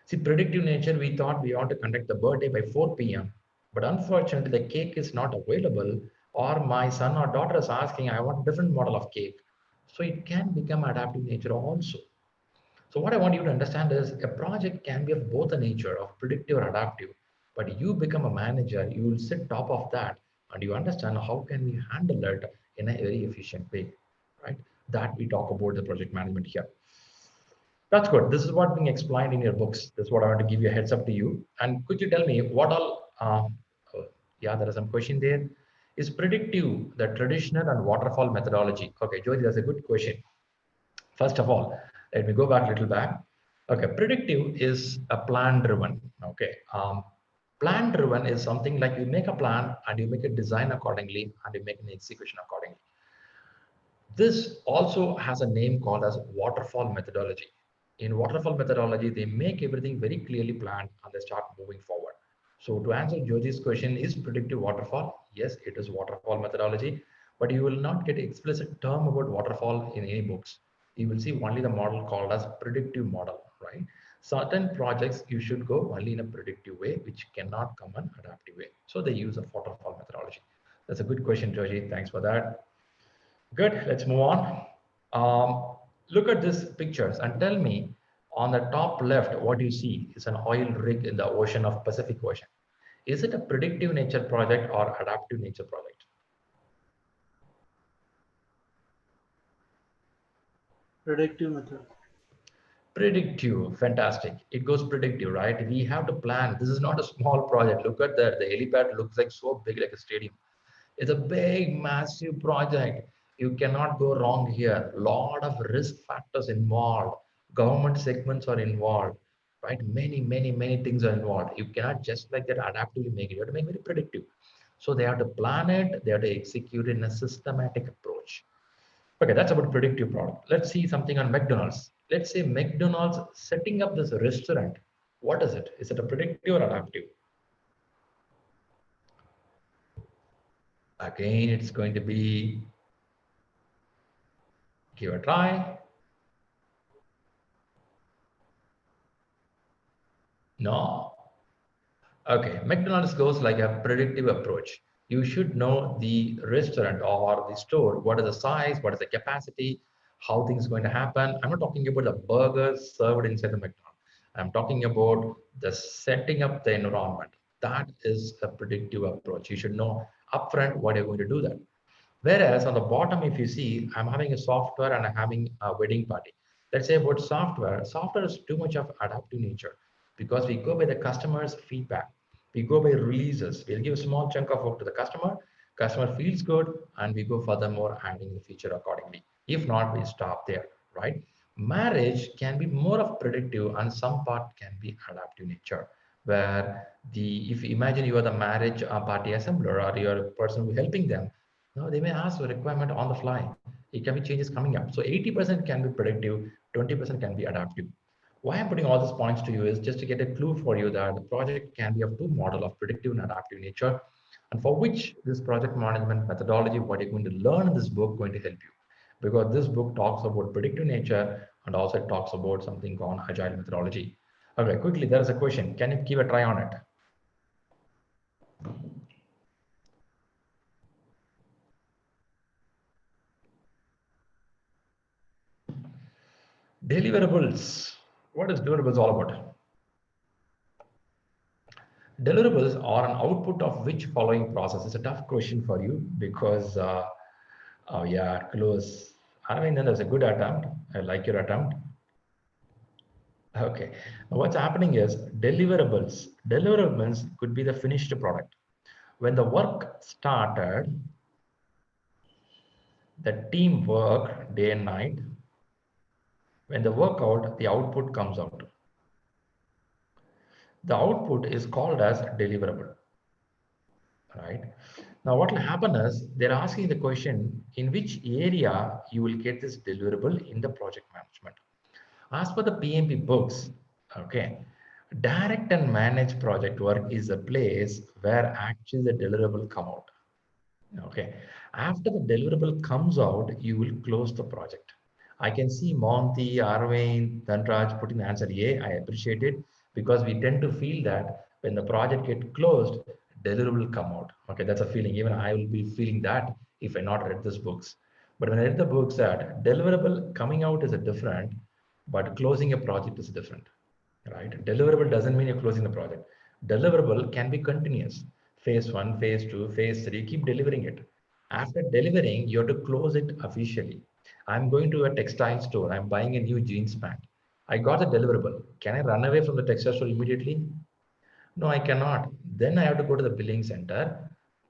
See, predictive nature, we thought we want to conduct the birthday by 4 p.m. But unfortunately, the cake is not available, or my son or daughter is asking, I want a different model of cake. So it can become adaptive nature also. So what I want you to understand is a project can be of both a nature of predictive or adaptive, but you become a manager, you will sit top of that and you understand how can we handle it in a very efficient way, right? That we talk about the project management here. That's good. This is what being explained in your books. This is what I want to give you a heads up to you. And could you tell me what all, yeah, there are some question there. Is predictive the traditional and waterfall methodology? Okay, Jyoti, that's a good question. First of all, let me go back a little back. Okay, predictive is a plan driven. Okay, plan driven is something like you make a plan and you make a design accordingly and you make an execution accordingly. This also has a name called as waterfall methodology. In waterfall methodology, they make everything very clearly planned and they start moving forward. So to answer Georgie's question, is predictive waterfall? Yes, it is waterfall methodology, but you will not get explicit term about waterfall in any books. You will see only the model called as predictive model, right? Certain projects you should go only in a predictive way, which cannot come in adaptive way. So they use a waterfall methodology. That's a good question, Joji. Thanks for that. Good, let's move on. Look at these pictures and tell me, on the top left, what you see is an oil rig in the ocean of Pacific Ocean. Is it a predictive nature project or adaptive nature project? Predictive method. Predictive, fantastic. It goes predictive, right? We have to plan. This is not a small project. Look at that. The helipad looks like so big, like a stadium. It's a big, massive project. You cannot go wrong here. Lot of risk factors involved. Government segments are involved, right? Many things are involved. You cannot just like that adaptively make it. You have to make it very predictive. So they have to plan it. They have to execute it in a systematic approach. Okay, that's about predictive product. Let's see something on McDonald's. Let's say McDonald's setting up this restaurant. What is it? Is it a predictive or adaptive? Again, it's going to be, give a try. No. Okay, McDonald's goes like a predictive approach. You should know the restaurant or the store, what is the size, what is the capacity, how things going to happen. I'm not talking about the burgers served inside the McDonald's. I'm talking about the setting up the environment. That is a predictive approach. You should know upfront what you're going to do that. Whereas on the bottom, if you see, I'm having a software and I'm having a wedding party. Let's say about software, software is too much of adaptive nature because we go by the customer's feedback. We go by releases. We'll give a small chunk of work to the customer. Customer feels good, and we go furthermore, adding the feature accordingly. If not, we stop there, right? Marriage can be more of predictive, and some part can be adaptive nature. Where if you imagine you are the marriage party assembler or you're a person who helping them, no, they may ask for a requirement on the fly. It can be changes coming up. So 80% can be predictive, 20% can be adaptive. Why I'm putting all these points to you is just to get a clue for you that the project can be of two model of predictive and adaptive nature, and for which this project management methodology, what you're going to learn in this book, going to help you. Because this book talks about predictive nature and also it talks about something called agile methodology. Okay, quickly, there is a question. Can you give a try on it? Deliverables. What is deliverables all about? Deliverables are an output of which following process? It's a tough question for you because, oh yeah, close. I mean, then that's a good attempt. I like your attempt. Okay. Now what's happening is deliverables. Deliverables could be the finished product. When the work started, the team worked day and night. When the work out, the output comes out. The output is called as deliverable, right? Now what will happen is they're asking the question in which area you will get this deliverable in the project management. As per the PMP books, okay, direct and managed project work is a place where actually the deliverable come out. Okay, after the deliverable comes out, you will close the project. I can see Monty, Arvind, Dhanraj putting the answer A. I appreciate it because we tend to feel that when the project get closed, deliverable will come out. Okay, that's a feeling. Even I will be feeling that if I not read these books. But when I read the books, that deliverable coming out is a different, but closing a project is different, right? Deliverable doesn't mean you're closing the project. Deliverable can be continuous. Phase one, phase two, phase three, keep delivering it. After delivering, you have to close it officially. I'm going to a textile store. I'm buying a new jeans pant. I got the deliverable. Can I run away from the textile store immediately? No, I cannot. Then I have to go to the billing center,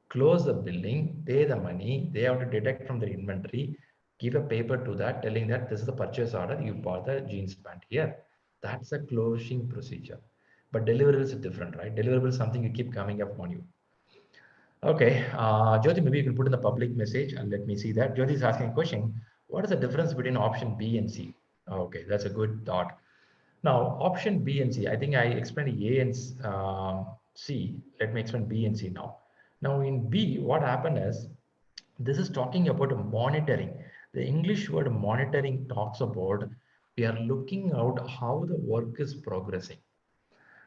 close the billing, pay the money. They have to detect from the inventory, give a paper to that telling that this is the purchase order. You bought the jeans pant here. That's a closing procedure. But deliverable is different, right? Deliverable is something you keep coming up on you. Okay, Jyoti, maybe you can put in the public message and let me see that. Jyoti is asking a question. What is the difference between option B and C? Okay, that's a good thought. Now, option B and C, I think I explained A and C. Let me explain B and C now. Now, in B, what happened is this is talking about monitoring. The English word monitoring talks about We are looking out how the work is progressing.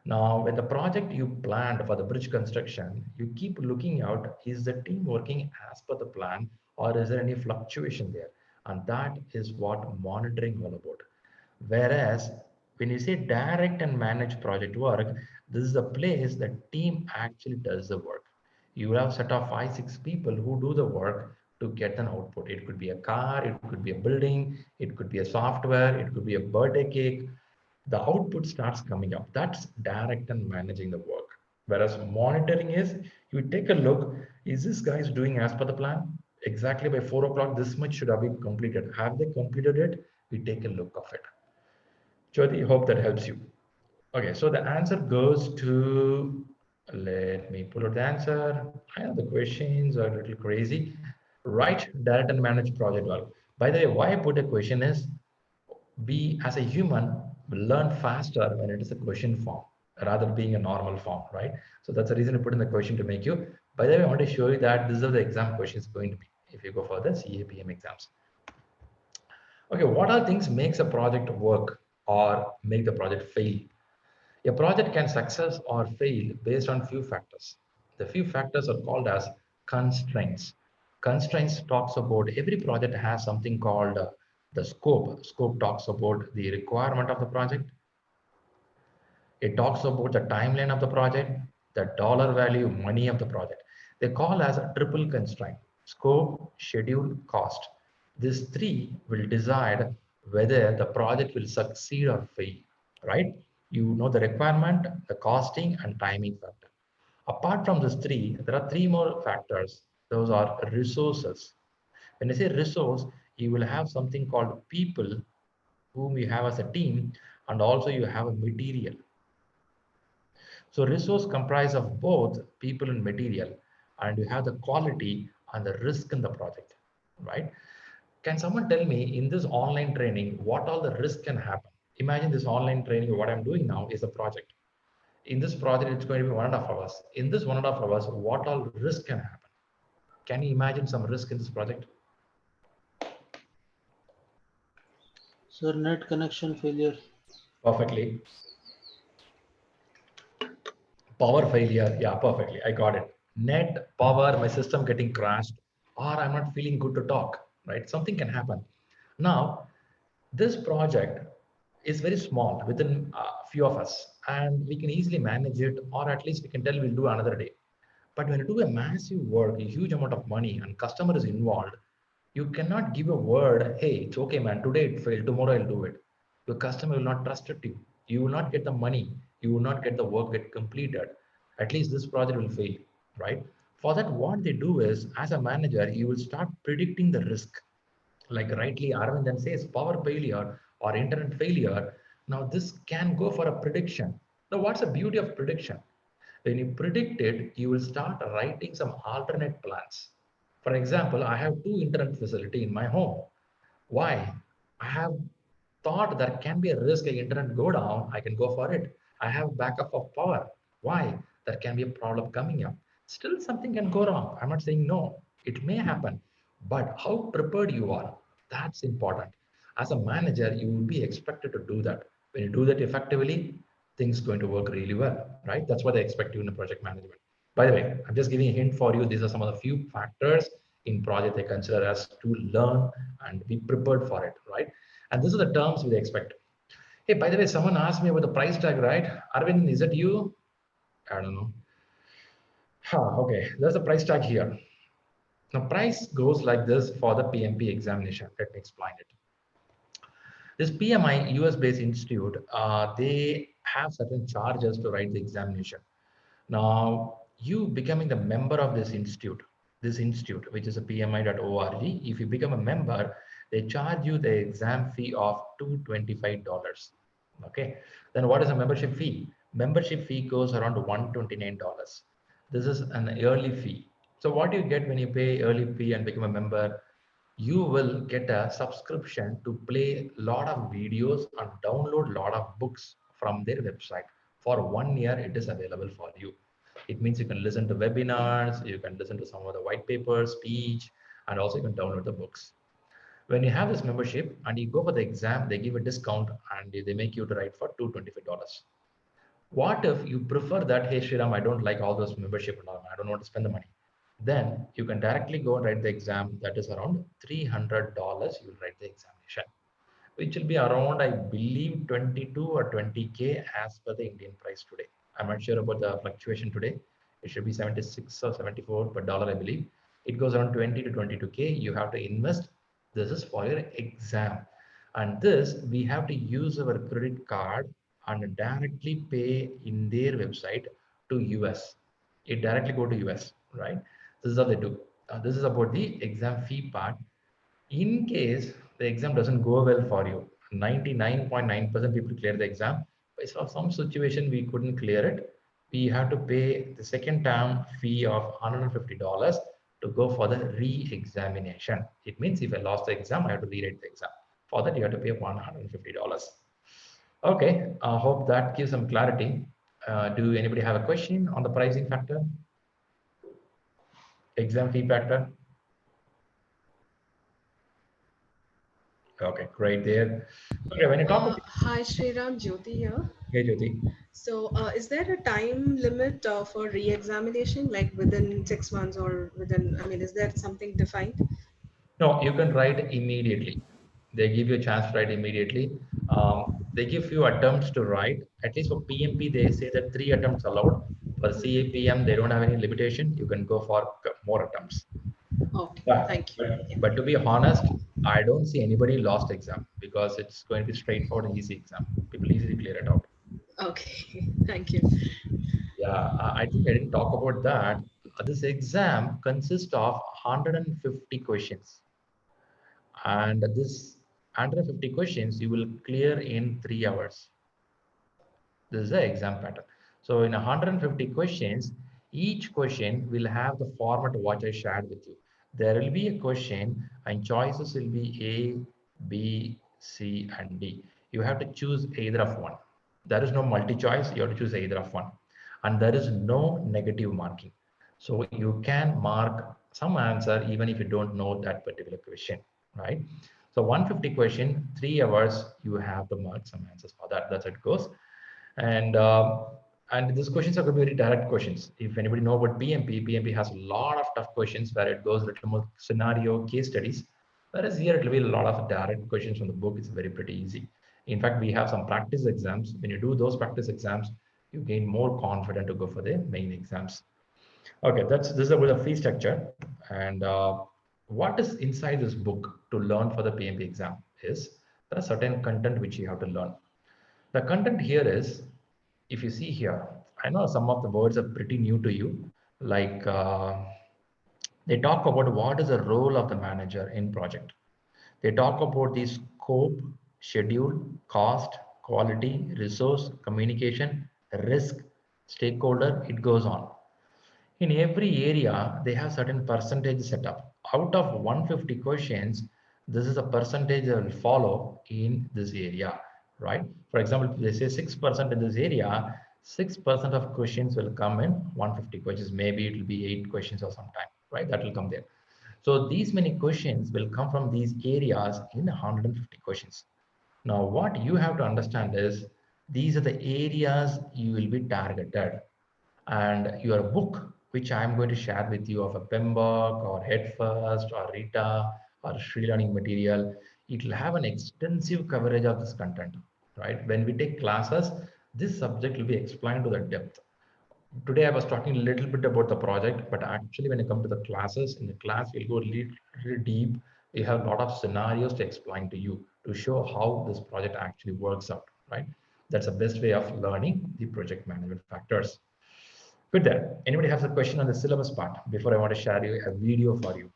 Now, when the project you planned for the bridge construction, you keep looking out, is the team working as per the plan or is there any fluctuation there? And that is what monitoring all about. Whereas when you say direct and manage project work, this is the place the team actually does the work. You have set of 5, 6 people who do the work to get an output. It could be a car, it could be a building, it could be a software, it could be a birthday cake. The output starts coming up. That's direct and managing the work. Whereas monitoring is you take a look, is this guys doing as per the plan? Exactly by 4 o'clock, this much should have been completed. Have they completed it? We take a look of it. Jyoti, hope that helps you. Okay, so the answer goes to, let me pull out the answer. I know the questions are a little crazy. Write, direct and manage project work. By the way, why I put a question is we as a human will learn faster when it is a question form rather than being a normal form, right? So that's the reason I put in the question to make you. By the way, I want to show you that this is how the exam question is going to be if you go for the CAPM exams. Okay, what are things makes a project work or make the project fail? A project can success or fail based on few factors. The few factors are called as constraints. Constraints talks about every project has something called the scope. Scope talks about the requirement of the project. It talks about the timeline of the project, the dollar value, money of the project. They call as a triple constraint: scope, schedule, cost. These three will decide whether the project will succeed or fail, right? You know the requirement, the costing, and timing factor. Apart from these three, there are 3 more factors. Those are resources. When I say resource, you will have something called people whom you have as a team, and also you have a material. So resource comprise of both people and material, and you have the quality and the risk in the project, right? Can someone tell me in this online training, what all the risk can happen? Imagine this online training, what I'm doing now is a project. In this project, it's going to be 1.5 hours. In this 1.5 hours, what all risk can happen? Can you imagine some risk in this project? Sir, net connection failure. Perfectly. Power failure, yeah, perfectly. I got it. Net power, my system getting crashed, or I'm not feeling good to talk, right? Something can happen. Now, this project is very small within a few of us, and we can easily manage it, or at least we can tell we'll do another day. But when you do a massive work, a huge amount of money, and customer is involved, you cannot give a word, hey, it's okay, man, today it failed, tomorrow I'll do it. Your customer will not trust it you. You will not get the money. You will not get the work get completed. At least this project will fail, right? For that, what they do is, as a manager, you will start predicting the risk. Like rightly Arvind then says, power failure or internet failure. Now this can go for a prediction. Now what's the beauty of prediction? When you predict it, you will start writing some alternate plans. For example, I have 2 internet facility in my home. Why? I have thought there can be a risk the internet go down. I can go for it. I have backup of power. Why? There can be a problem coming up. Still, something can go wrong. I'm not saying no. It may happen, but how prepared you are, that's important. As a manager, you will be expected to do that. When you do that effectively, things going to work really well, right? That's what they expect you in a project management. By the way, I'm just giving a hint for you. These are some of the few factors in project they consider as to learn and be prepared for it, right? And these are the terms we expect. Hey, by the way, someone asked me about the price tag, right? Arvind, is it you? I don't know. Okay, there's a price tag here. Now, price goes like this for the PMP examination. Let me explain it. This PMI US-based institute, they have certain charges to write the examination. Now, you becoming the member of this institute, which is a PMI.org, if you become a member, they charge you the exam fee of $225. Okay. Then what is a membership fee? Membership fee goes around $129. This is an yearly fee. So what do you get when you pay early fee and become a member? You will get a subscription to play a lot of videos and download a lot of books from their website. For 1 year, it is available for you. It means you can listen to webinars, you can listen to some of the white papers, speech, and also you can download the books. When you have this membership and you go for the exam, they give a discount and they make you to write for $225. What if you prefer that, hey Shriram, I don't like all those membership and all, I don't want to spend the money. Then you can directly go and write the exam. That is around $300. You will write the examination, which will be around, I believe, 22 or 20K as per the Indian price today. I'm not sure about the fluctuation today. It should be 76 or 74 per dollar, I believe. It goes around 20 to 22K. You have to invest. This is for your exam. And this, we have to use our credit card and directly pay in their website to US. It directly go to US, right? This is how they do. This is about the exam fee part. In case the exam doesn't go well for you, 99.9% people clear the exam. But for some situation we couldn't clear it, we have to pay the second term fee of $150 to go for the re-examination. It means if I lost the exam, I have to rewrite the exam. For that, you have to pay $150. Okay, I hope that gives some clarity. Do anybody have a question on the pricing factor, exam fee factor? Okay, great there. Okay, when you talk about, Hi, Shriram, Jyoti here. hey Jyoti, So, is there a time limit for re-examination, like within 6 months or within, I mean, is there something defined? no, you can write immediately. They give you a chance to write immediately. They give you attempts to write. At least for PMP, they say that 3 attempts allowed. For Mhm. CAPM, they don't have any limitation. You can go for more attempts. Okay, But, thank you. Yeah. but to be honest, I don't see anybody lost exam because it's going to be straightforward and easy exam. People easily clear it out. Okay, thank you. Yeah, I think I didn't talk about that. This exam consists of 150 questions, and this 150 questions you will clear in 3 hours. This is the exam pattern. So in 150 questions, each question will have the format what I shared with you. There will be a question and choices will be A, B, C, and D. You have to choose either of one. There is no multi-choice. You have to choose either of one. And there is no negative marking. So you can mark some answer even if you don't know that particular question, right? So 150 question, 3 hours, you have to mark some answers for that. That's how it goes. And these questions are going to be very direct questions. If anybody know about PMP has a lot of tough questions where it goes a little more scenario case studies. Whereas here it will be a lot of direct questions from the book. It's very pretty easy. In fact, we have some practice exams. When you do those practice exams, you gain more confident to go for the main exams. Okay, this is about the fee structure. And what is inside this book to learn for the PMP exam is there are certain content which you have to learn. The content here is, if you see here, I know some of the words are pretty new to you, like they talk about what is the role of the manager in project. They talk about the scope, schedule, cost, quality, resource, communication, risk, stakeholder, it goes on. In every area, they have certain percentage set up. Out of 150 questions, this is a percentage they will follow in this area, right? For example, if they say 6% in this area, 6% of questions will come in 150 questions. Maybe it will be 8 questions or sometime, right? That will come there. So these many questions will come from these areas in 150 questions. Now, what you have to understand is these are the areas you will be targeted, and your book, which I'm going to share with you of a PMBOK or Headfirst or Rita or ShriLearning material, it will have an extensive coverage of this content, right? When we take classes, this subject will be explained to the depth. Today I was talking a little bit about the project, but actually when you come to the classes, in the class we'll go a little deep. We have a lot of scenarios to explain to you to show how this project actually works out, right? That's the best way of learning the project management factors. Good there. Anybody has a question on the syllabus part before I want to share you a video for you?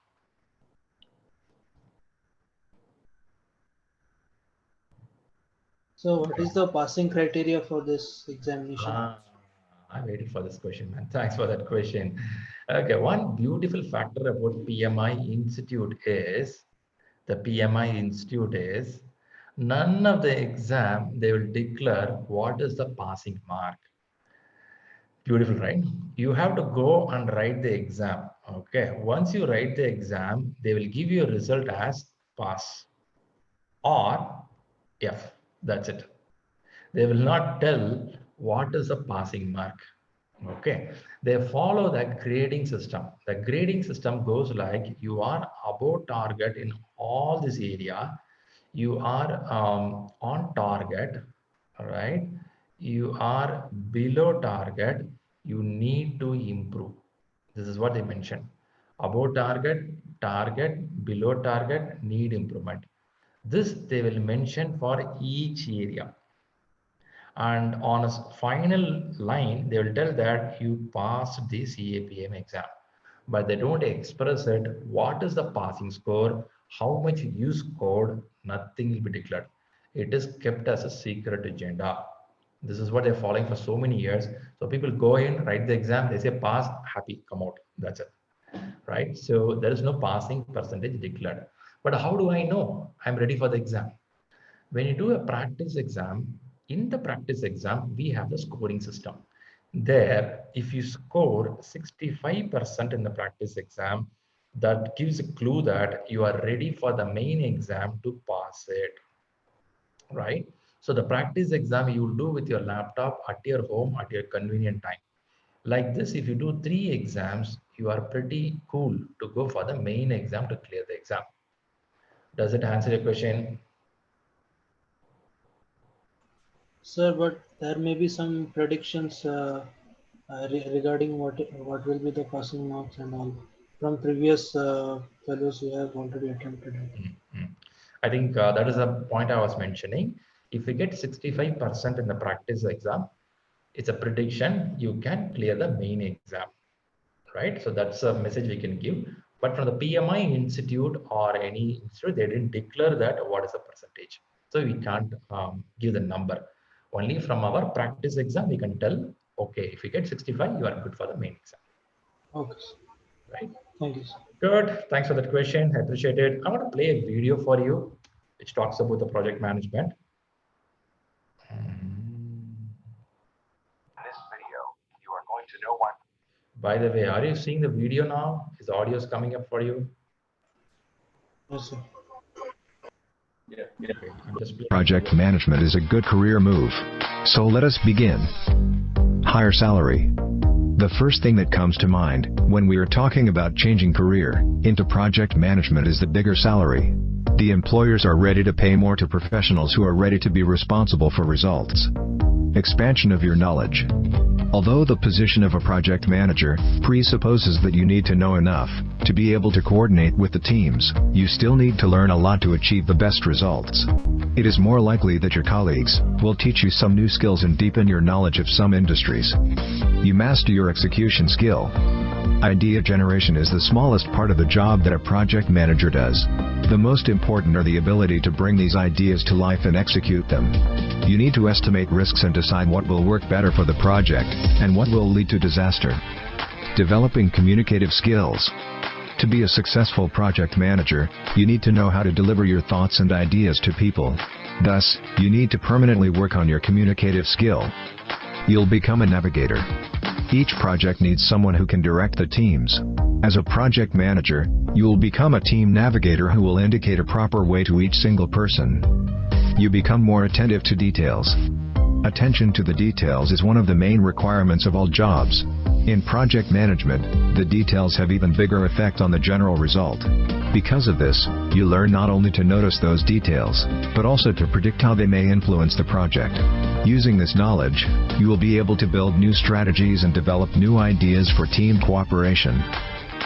So what is the passing criteria for this examination? Ah, I waited for this question, man. Thanks for that question. Okay, one beautiful factor about PMI Institute is none of the exam they will declare what is the passing mark. Beautiful, right? You have to go and write the exam. Okay. Once you write the exam, they will give you a result as pass or F. That's it. They will not tell what is a passing mark. Okay, they follow that grading system. The grading system goes like you are above target in all this area, you are on target, right? You are below target, you need to improve. This is what they mentioned. Above target, target, below target, need improvement. This they will mention for each area. And on a final line, they will tell that you passed the CAPM exam, but they don't express it. What is the passing score? How much you scored? Nothing will be declared. It is kept as a secret agenda. This is what they're following for so many years. So people go in, write the exam, they say pass, happy, come out. That's it, right? So there is no passing percentage declared. But how do I know I'm ready for the exam? When you do a practice exam, in the practice exam, we have the scoring system. There, if you score 65% in the practice exam, that gives a clue that you are ready for the main exam to pass it, right? So the practice exam you will do with your laptop at your home at your convenient time. Like this, if you do 3 exams, you are pretty cool to go for the main exam to clear the exam. Does it answer your question? Sir, but there may be some predictions regarding what will be the passing marks and all from previous fellows who have already attempted it. Mm-hmm. I think that is a point I was mentioning. If you get 65% in the practice exam, it's a prediction you can clear the main exam, right? So that's a message we can give. But from the PMI institute or any institute, they didn't declare that what is the percentage. So we can't give the number. Only from our practice exam, we can tell, okay, if you get 65, you are good for the main exam, Okay, sir. right? Thank you, sir. Good. Thanks for that question. I appreciate it. I want to play a video for you, which talks about the project management. This video, you are going to know what. By the way, are you seeing the video now? Is the audio coming up for you? Yes, sir. Yeah. Okay, I'm just playing. Project management is a good career move. So let us begin. Higher salary. The first thing that comes to mind when we are talking about changing career into project management is the bigger salary. The employers are ready to pay more to professionals who are ready to be responsible for results. Expansion of your knowledge. Although the position of a project manager presupposes that you need to know enough to be able to coordinate with the teams, you still need to learn a lot to achieve the best results. It is more likely that your colleagues will teach you some new skills and deepen your knowledge of some industries. You master your execution skill. Idea generation is the smallest part of the job that a project manager does. The most important are the ability to bring these ideas to life and execute them. You need to estimate risks and decide what will work better for the project and what will lead to disaster. Developing communicative skills. To be a successful project manager, you need to know how to deliver your thoughts and ideas to people. Thus, you need to permanently work on your communicative skill. You'll become a navigator. Each project needs someone who can direct the teams. As a project manager, you will become a team navigator who will indicate a proper way to each single person. You become more attentive to details. Attention to the details is one of the main requirements of all jobs. In project management, the details have even bigger effect on the general result. Because of this, you learn not only to notice those details, but also to predict how they may influence the project. Using this knowledge, you will be able to build new strategies and develop new ideas for team cooperation.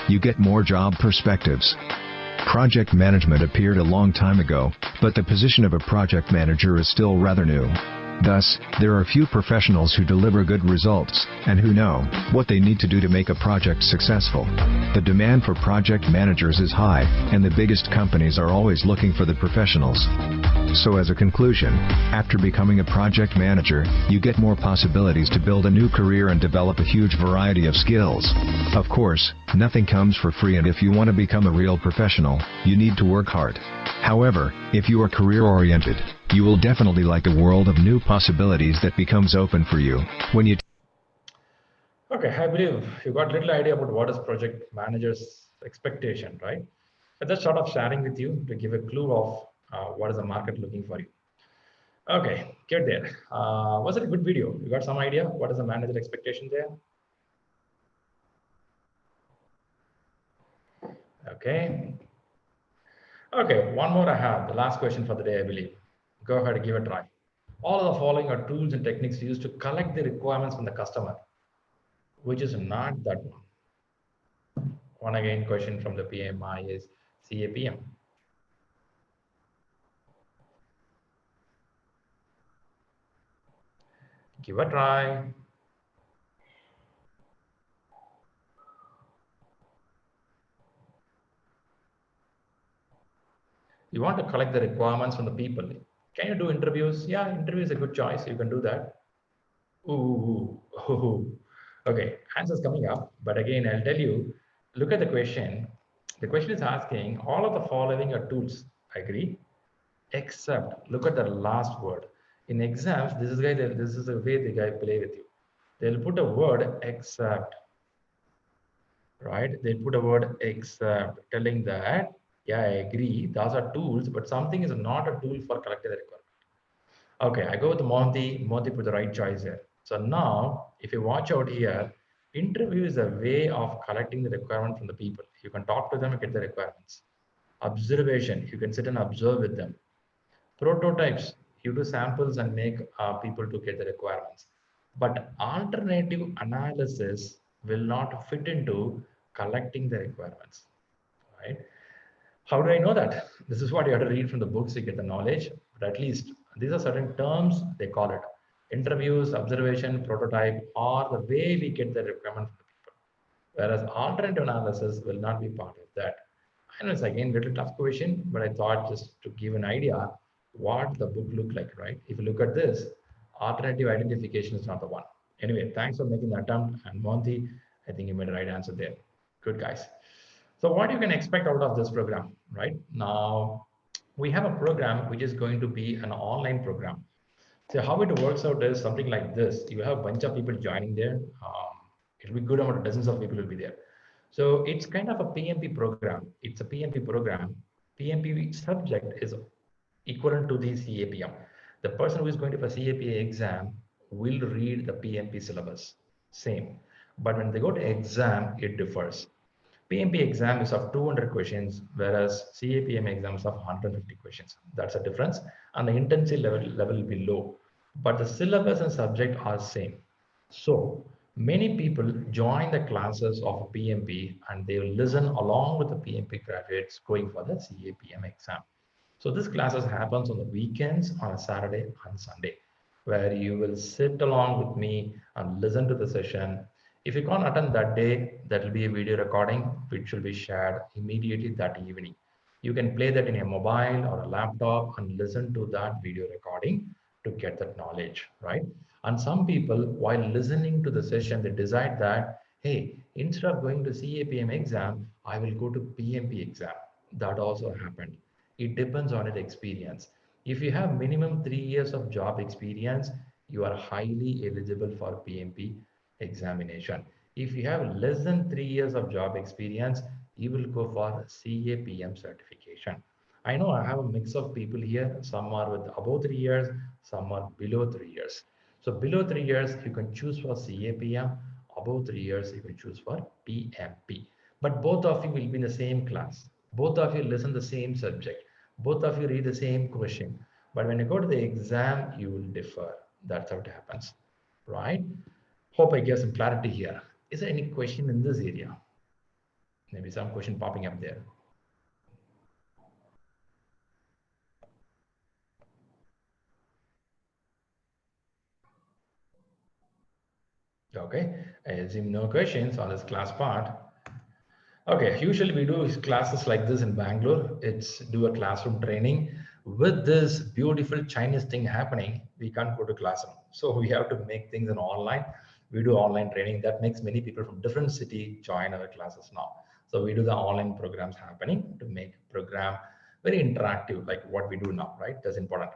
You get more job perspectives. Project management appeared a long time ago, but the position of a project manager is still rather new. Thus, there are few professionals who deliver good results, and who know what they need to do to make a project successful. The demand for project managers is high, and the biggest companies are always looking for the professionals. So as a conclusion, after becoming a project manager, you get more possibilities to build a new career and develop a huge variety of skills. Of course, nothing comes for free, and if you want to become a real professional, you need to work hard. However, if you are career-oriented, you will definitely like a world of new possibilities that becomes open for you when you... Okay, I believe you got a little idea about what is project manager's expectation, right? I just thought of sharing with you to give a clue of what is the market looking for you. Okay, get there. Was it a good video? You got some idea? What is the manager expectation there? Okay. Okay, one more I have. The last question for the day, I believe. Go ahead and give it a try. All of the following are tools and techniques used to collect the requirements from the customer, which is not that one. One again question from the PMI is CAPM. Give a try. You want to collect the requirements from the people. Can you do interviews? Yeah, interview is a good choice. You can do that. Ooh, ooh. Okay, answers coming up. But again, I'll tell you, look at the question. The question is asking, all of the following are tools. I agree. Except, look at the last word. In exams, this is the way the guy play with you. They'll put a word except, right? They'll put a word except, telling that, yeah, I agree, those are tools, but something is not a tool for collecting the requirement. Okay, I go with Monty. Monty put the right choice here. So now, if you watch out here, interview is a way of collecting the requirement from the people. You can talk to them and get the requirements. Observation, you can sit and observe with them. Prototypes, you do samples and make people to get the requirements. But alternative analysis will not fit into collecting the requirements, right? How do I know that? This is what you have to read from the books to get the knowledge, but at least these are certain terms they call it. Interviews, observation, prototype are the way we get the requirement from the people. Whereas alternative analysis will not be part of that. I know it's again a little tough question, but I thought just to give an idea what the book looked like, right? If you look at this, alternative identification is not the one. Anyway, thanks for making the attempt. And Monty, I think you made the right answer there. Good guys. So what you can expect out of this program, right? Now, we have a program which is going to be an online program. So how it works out is something like this. You have a bunch of people joining there. It'll be good amount of dozens of people will be there. So it's kind of a PMP program. It's a PMP program. PMP subject is equivalent to the CAPM. The person who is going to for CAPA exam will read the PMP syllabus, same. But when they go to exam, it differs. PMP exam is of 200 questions, whereas CAPM exam is of 150 questions. That's a difference. And the intensity level will be low, but the syllabus and subject are same. So many people join the classes of PMP and they will listen along with the PMP graduates going for the CAPM exam. So this classes happens on the weekends, on a Saturday and Sunday, where you will sit along with me and listen to the session. If you can't attend that day, that will be a video recording which will be shared immediately that evening. You can play that in a mobile or a laptop and listen to that video recording to get that knowledge, right? And some people, while listening to the session, they decide that, hey, instead of going to CAPM exam, I will go to PMP exam. That also happened. It depends on its experience. If you have minimum 3 years of job experience, you are highly eligible for PMP examination. If you have less than 3 years of job experience, you will go for CAPM certification. I know I have a mix of people here. Some are with above 3 years, some are below 3 years. So below 3 years, you can choose for CAPM. Above 3 years, you can choose for PMP. But both of you will be in the same class. Both of you listen the same subject. Both of you read the same question. But when you go to the exam, you will differ. That's how it happens, right? Hope I gave some clarity here. Is there any question in this area? Maybe some question popping up there. Okay, I assume no questions on this class part. Okay, usually we do classes like this in Bangalore. It's do a classroom training. With this beautiful Chinese thing happening, we can't go to classroom. So we have to make things in online. We do online training. That makes many people from different city join our classes now. So we do the online programs happening to make program very interactive, like what we do now, right? That's important.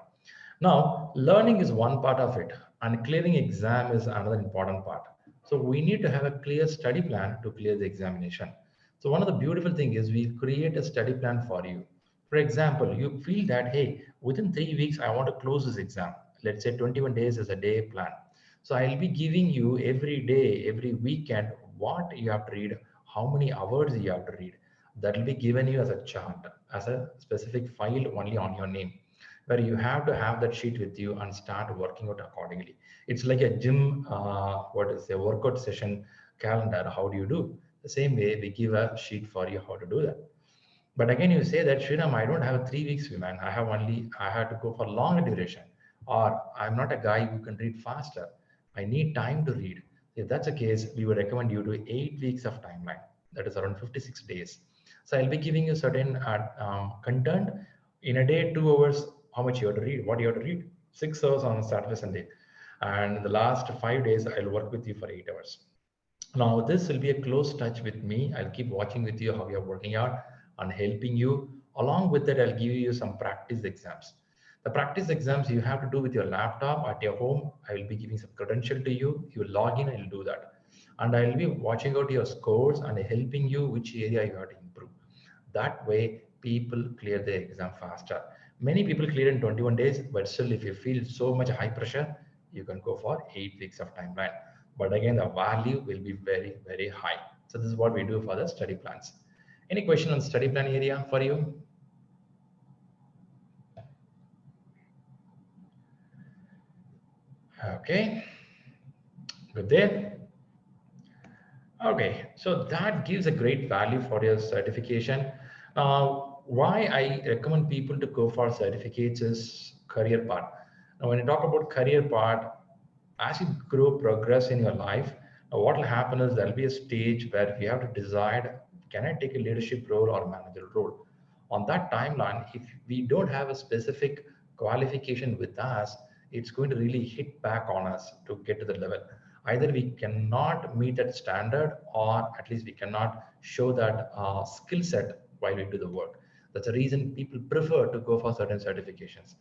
Now, learning is one part of it, and clearing exam is another important part. So we need to have a clear study plan to clear the examination. So one of the beautiful thing is we create a study plan for you. For example, you feel that, hey, within 3 weeks, I want to close this exam. Let's say 21 days is a day plan. So I'll be giving you every day, every weekend, what you have to read, how many hours you have to read. That will be given you as a chart, as a specific file only on your name, where you have to have that sheet with you and start working out accordingly. It's like a gym, what is a workout session calendar. How do you do? The same way we give a sheet for you how to do that. But again, you say that Shriram, I don't have a 3 weeks, man. I have to go for longer duration, or I'm not a guy who can read faster. I need time to read. If that's the case, we would recommend you do 8 weeks of timeline. That is around 56 days. So I'll be giving you certain content in a day, 2 hours, how much you have to read, what you have to read, 6 hours on Saturday, Sunday. And the last 5 days, I'll work with you for 8 hours. Now, this will be a close touch with me. I'll keep watching with you how you're working out and helping you. Along with that, I'll give you some practice exams. The practice exams you have to do with your laptop at your home. I will be giving some credential to you. You log in, I'll do that. And I'll be watching out your scores and helping you which area you have to improve. That way, people clear the exam faster. Many people clear in 21 days, but still, if you feel so much high pressure, you can go for 8 weeks of timeline. But again, the value will be very, very high. So this is what we do for the study plans. Any question on study plan area for you? Okay, good there. Okay, so that gives a great value for your certification. Why I recommend people to go for certificates is career part. Now, when you talk about career part, as you grow, progress in your life, what will happen is there'll be a stage where you have to decide, can I take a leadership role or manager role? On that timeline, if we don't have a specific qualification with us, it's going to really hit back on us to get to the level. Either we cannot meet that standard, or at least we cannot show that skill set while we do the work. That's the reason people prefer to go for certain certifications.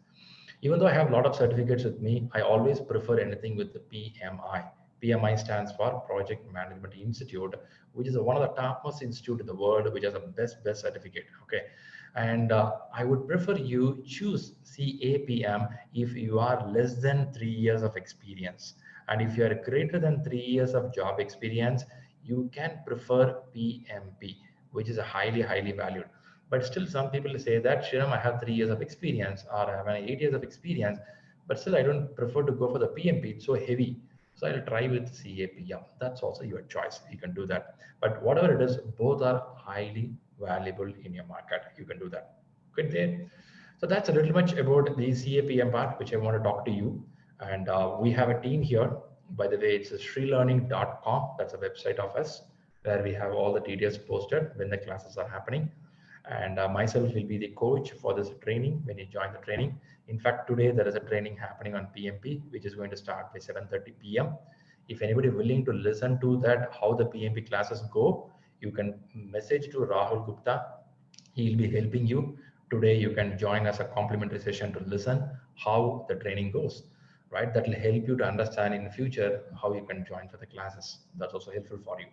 Even though I have a lot of certificates with me, I always prefer anything with the PMI. PMI stands for Project Management Institute, which is one of the topmost institute in the world, which has a best certificate. Okay, and I would prefer you choose CAPM if you are less than 3 years of experience, and if you are greater than 3 years of job experience, you can prefer PMP, which is a highly valued. But still, some people say that, Shriram, I have 3 years of experience, or I have 8 years of experience, but still I don't prefer to go for the PMP. It's so heavy. So I'll try with CAPM. That's also your choice. You can do that. But whatever it is, both are highly valuable in your market. You can do that. Good there. So that's a little much about the CAPM part, which I want to talk to you. And we have a team here. By the way, it's ShriLearning.com. That's a website of us where we have all the details posted when the classes are happening. And myself will be the coach for this training when you join the training. In fact, today there is a training happening on PMP, which is going to start by 7:30 p.m. If anybody willing to listen to that, how the PMP classes go, you can message to Rahul Gupta. He'll be helping you. Today, you can join as a complimentary session to listen how the training goes, right? That will help you to understand in the future how you can join for the classes. That's also helpful for you.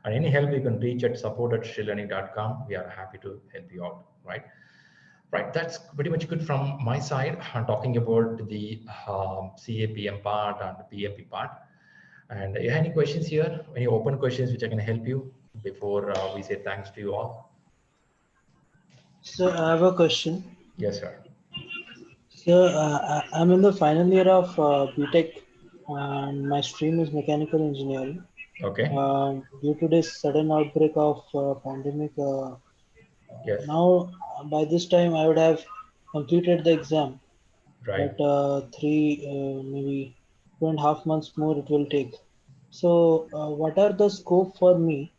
And any help you can reach at support@ShriLearning.com. We are happy to help you out, right? Right, that's pretty much good from my side. I'm talking about the CAPM part and the PMP part. And you have any questions here? Any open questions which I can help you before we say thanks to you all? So I have a question. Yes, sir. So I'm in the final year of BTech, and my stream is mechanical engineering. Okay. Due to this sudden outbreak of pandemic, Yes. now by this time I would have completed the exam, Right. but maybe 2.5 months more it will take. So what are the scope for me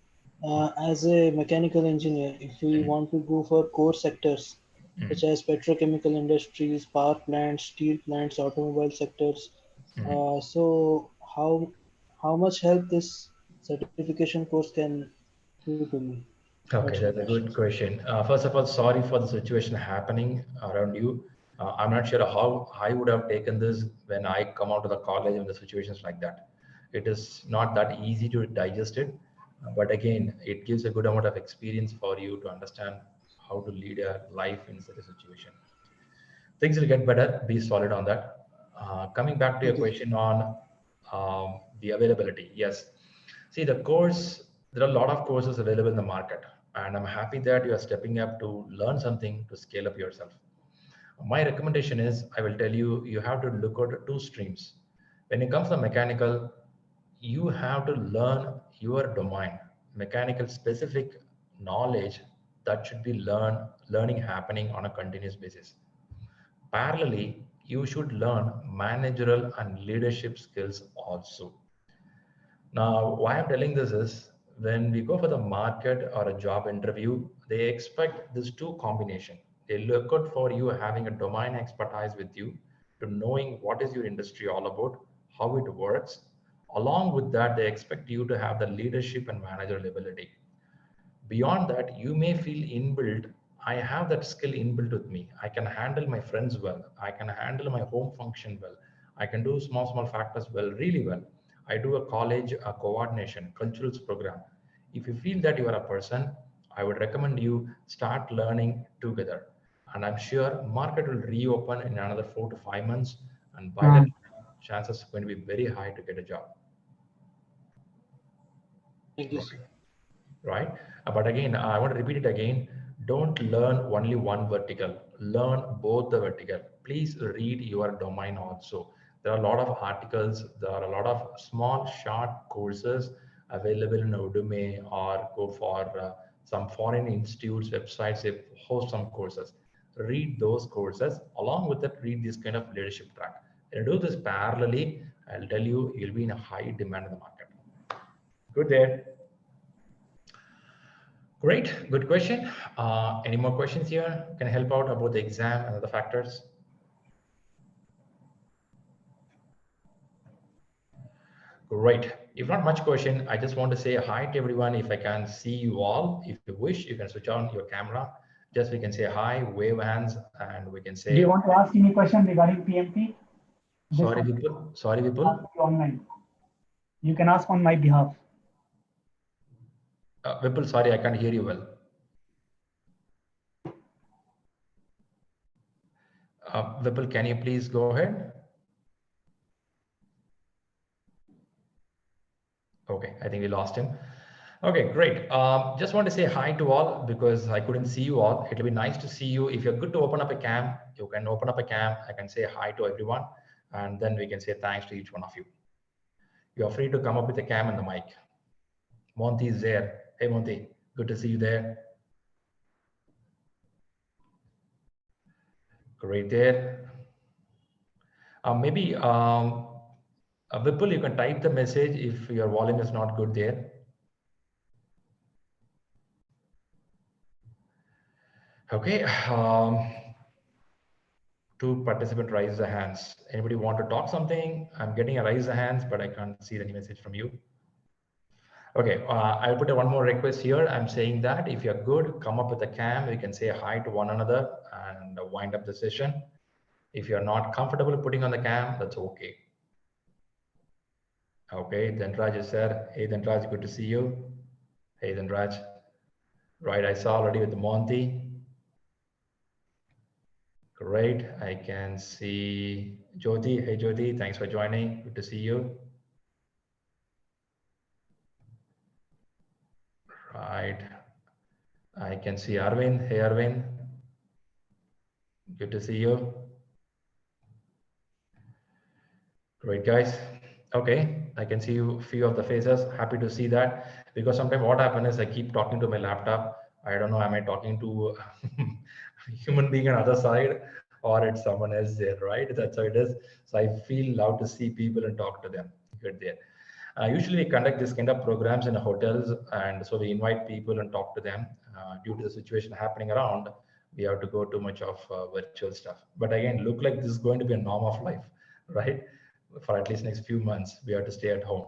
as a mechanical engineer if we want to go for core sectors such as petrochemical industries, power plants, steel plants, automobile sectors? So how much help this certification course can do to me? Okay, That's my that's a question. good question. First of all, sorry for the situation happening around you. I'm not sure how I would have taken this when I come out of the college and the situations like that. It is not that easy to digest it. But again, it gives a good amount of experience for you to understand how to lead a life in such a situation. Things will get better. Be solid on that. Coming back to your Thank you. question on the availability, yes. See, the course, there are a lot of courses available in the market, and I'm happy that you are stepping up to learn something to scale up yourself. My recommendation is, I will tell you, you have to look at two streams. When it comes to mechanical, you have to learn your domain, mechanical specific knowledge that should be learning happening on a continuous basis. Parallelly, you should learn managerial and leadership skills also. Now, why I'm telling this is when we go for the market or a job interview, they expect this two combination. They look out for you having a domain expertise with you to knowing what is your industry all about, how it works. Along with that, they expect you to have the leadership and managerial ability. Beyond that, you may feel inbuilt. I have that skill inbuilt with me. I can handle my friends well. I can handle my home function well. I can do small factors well, really well. I do a college a coordination, culturals program. If you feel that you are a person, I would recommend you start learning together. And I'm sure market will reopen in another 4 to 5 months. And by that, chances are going to be very high to get a job. Thank you, sir. Right? But again, I want to repeat it again. Don't learn only one vertical. Learn both the vertical. Please read your domain also. There are a lot of articles. There are a lot of small, short courses available in Udemy, or go for some foreign institutes websites. They host some courses. Read those courses. Along with that, read this kind of leadership track. And do this parallelly. I'll tell you, you'll be in a high demand in the market. Good there. Great, good question. Any more questions here? Can I help out about the exam and other factors? Great. If not much question, I just want to say hi to everyone. If I can see you all, if you wish, you can switch on your camera. Just we can say hi, wave hands, and we can say. Do you want to ask any question regarding PMP? Sorry, people. Sorry, people. Online. You can ask on my behalf. Vipul, sorry, I can't hear you well. Vipul, can you please go ahead? Okay, I think we lost him. Okay, great. Just want to say hi to all because I couldn't see you all. It'll be nice to see you. If you're good to open up a cam, you can open up a cam. I can say hi to everyone, and then we can say thanks to each one of you. You're free to come up with a cam and the mic. Monty is there. Hey, Monty, good to see you there. Great there. Maybe Vipul, you can type the message if your volume is not good there. Okay. Two participants raise their hands. Anybody want to talk something? I'm getting a raise the hands, but I can't see any message from you. Okay, I'll put one more request here. I'm saying that if you're good, come up with a cam. We can say hi to one another and wind up the session. If you're not comfortable putting on the cam, that's okay. Okay, Dhanraj is there. Hey, Dhanraj, good to see you. Hey, Dhanraj. Right, I saw already with the Monty. Great, I can see Jyoti. Hey, Jyoti, thanks for joining. Good to see you. Right, I can see Arvind. Hey, Arvind. Good to see you. Great, guys. Okay, I can see a few of the faces. Happy to see that, because sometimes what happens is I keep talking to my laptop. I don't know, am I talking to a human being on the other side, or it's someone else there, right? That's how it is. So I feel loud to see people and talk to them. Good there. Usually we conduct this kind of programs in hotels, and so we invite people and talk to them. Due to the situation happening around, we have to go too much of virtual stuff. But again, look like this is going to be a norm of life, right? For at least next few months, we have to stay at home.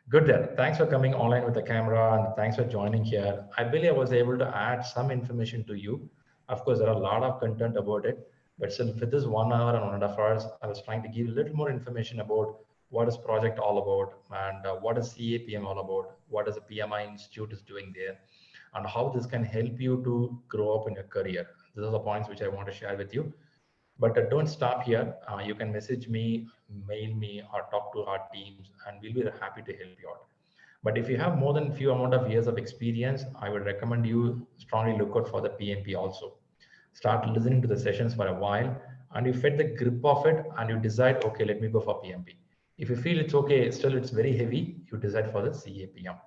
Good there. Thanks for coming online with the camera, and thanks for joining here. I believe I was able to add some information to you. Of course, there are a lot of content about it, but still for this 1 hour and 1.5 hours, I was trying to give a little more information about what is project all about, and what is CAPM all about, what is the PMI Institute is doing there, and how this can help you to grow up in your career. These are the points which I want to share with you. But don't stop here. You can message me, mail me, or talk to our teams, and we'll be happy to help you out. But if you have more than few amount of years of experience, I would recommend you strongly look out for the PMP also. Start listening to the sessions for a while, and you get the grip of it, and you decide, okay, let me go for PMP. If you feel it's okay, still it's very heavy, you decide for the CAPM.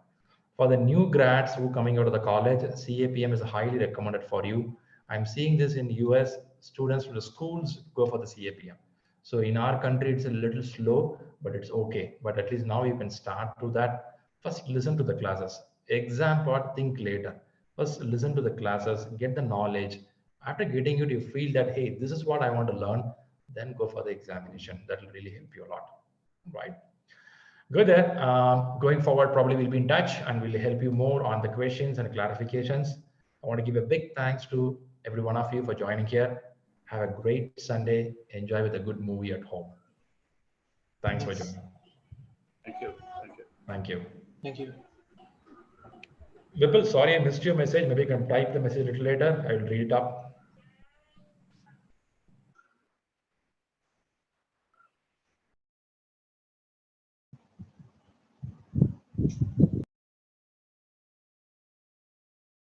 For the new grads who coming out of the college, CAPM is highly recommended for you. I'm seeing this in US, students from the schools go for the CAPM. So in our country, it's a little slow, but it's okay. But at least now you can start to that. First, listen to the classes. Exam part, think later. First, listen to the classes, get the knowledge. After getting it, you feel that, hey, this is what I want to learn, then go for the examination. That will really help you a lot, right? Good there. Going forward, probably we'll be in touch and we'll help you more on the questions and clarifications. I want to give a big thanks to every one of you for joining here. Have a great Sunday. Enjoy with a good movie at home. Thanks for joining. Thank you. Thank you. Thank you. Thank you. Vipul, sorry I missed your message. Maybe you can type the message a little later. I will read it up.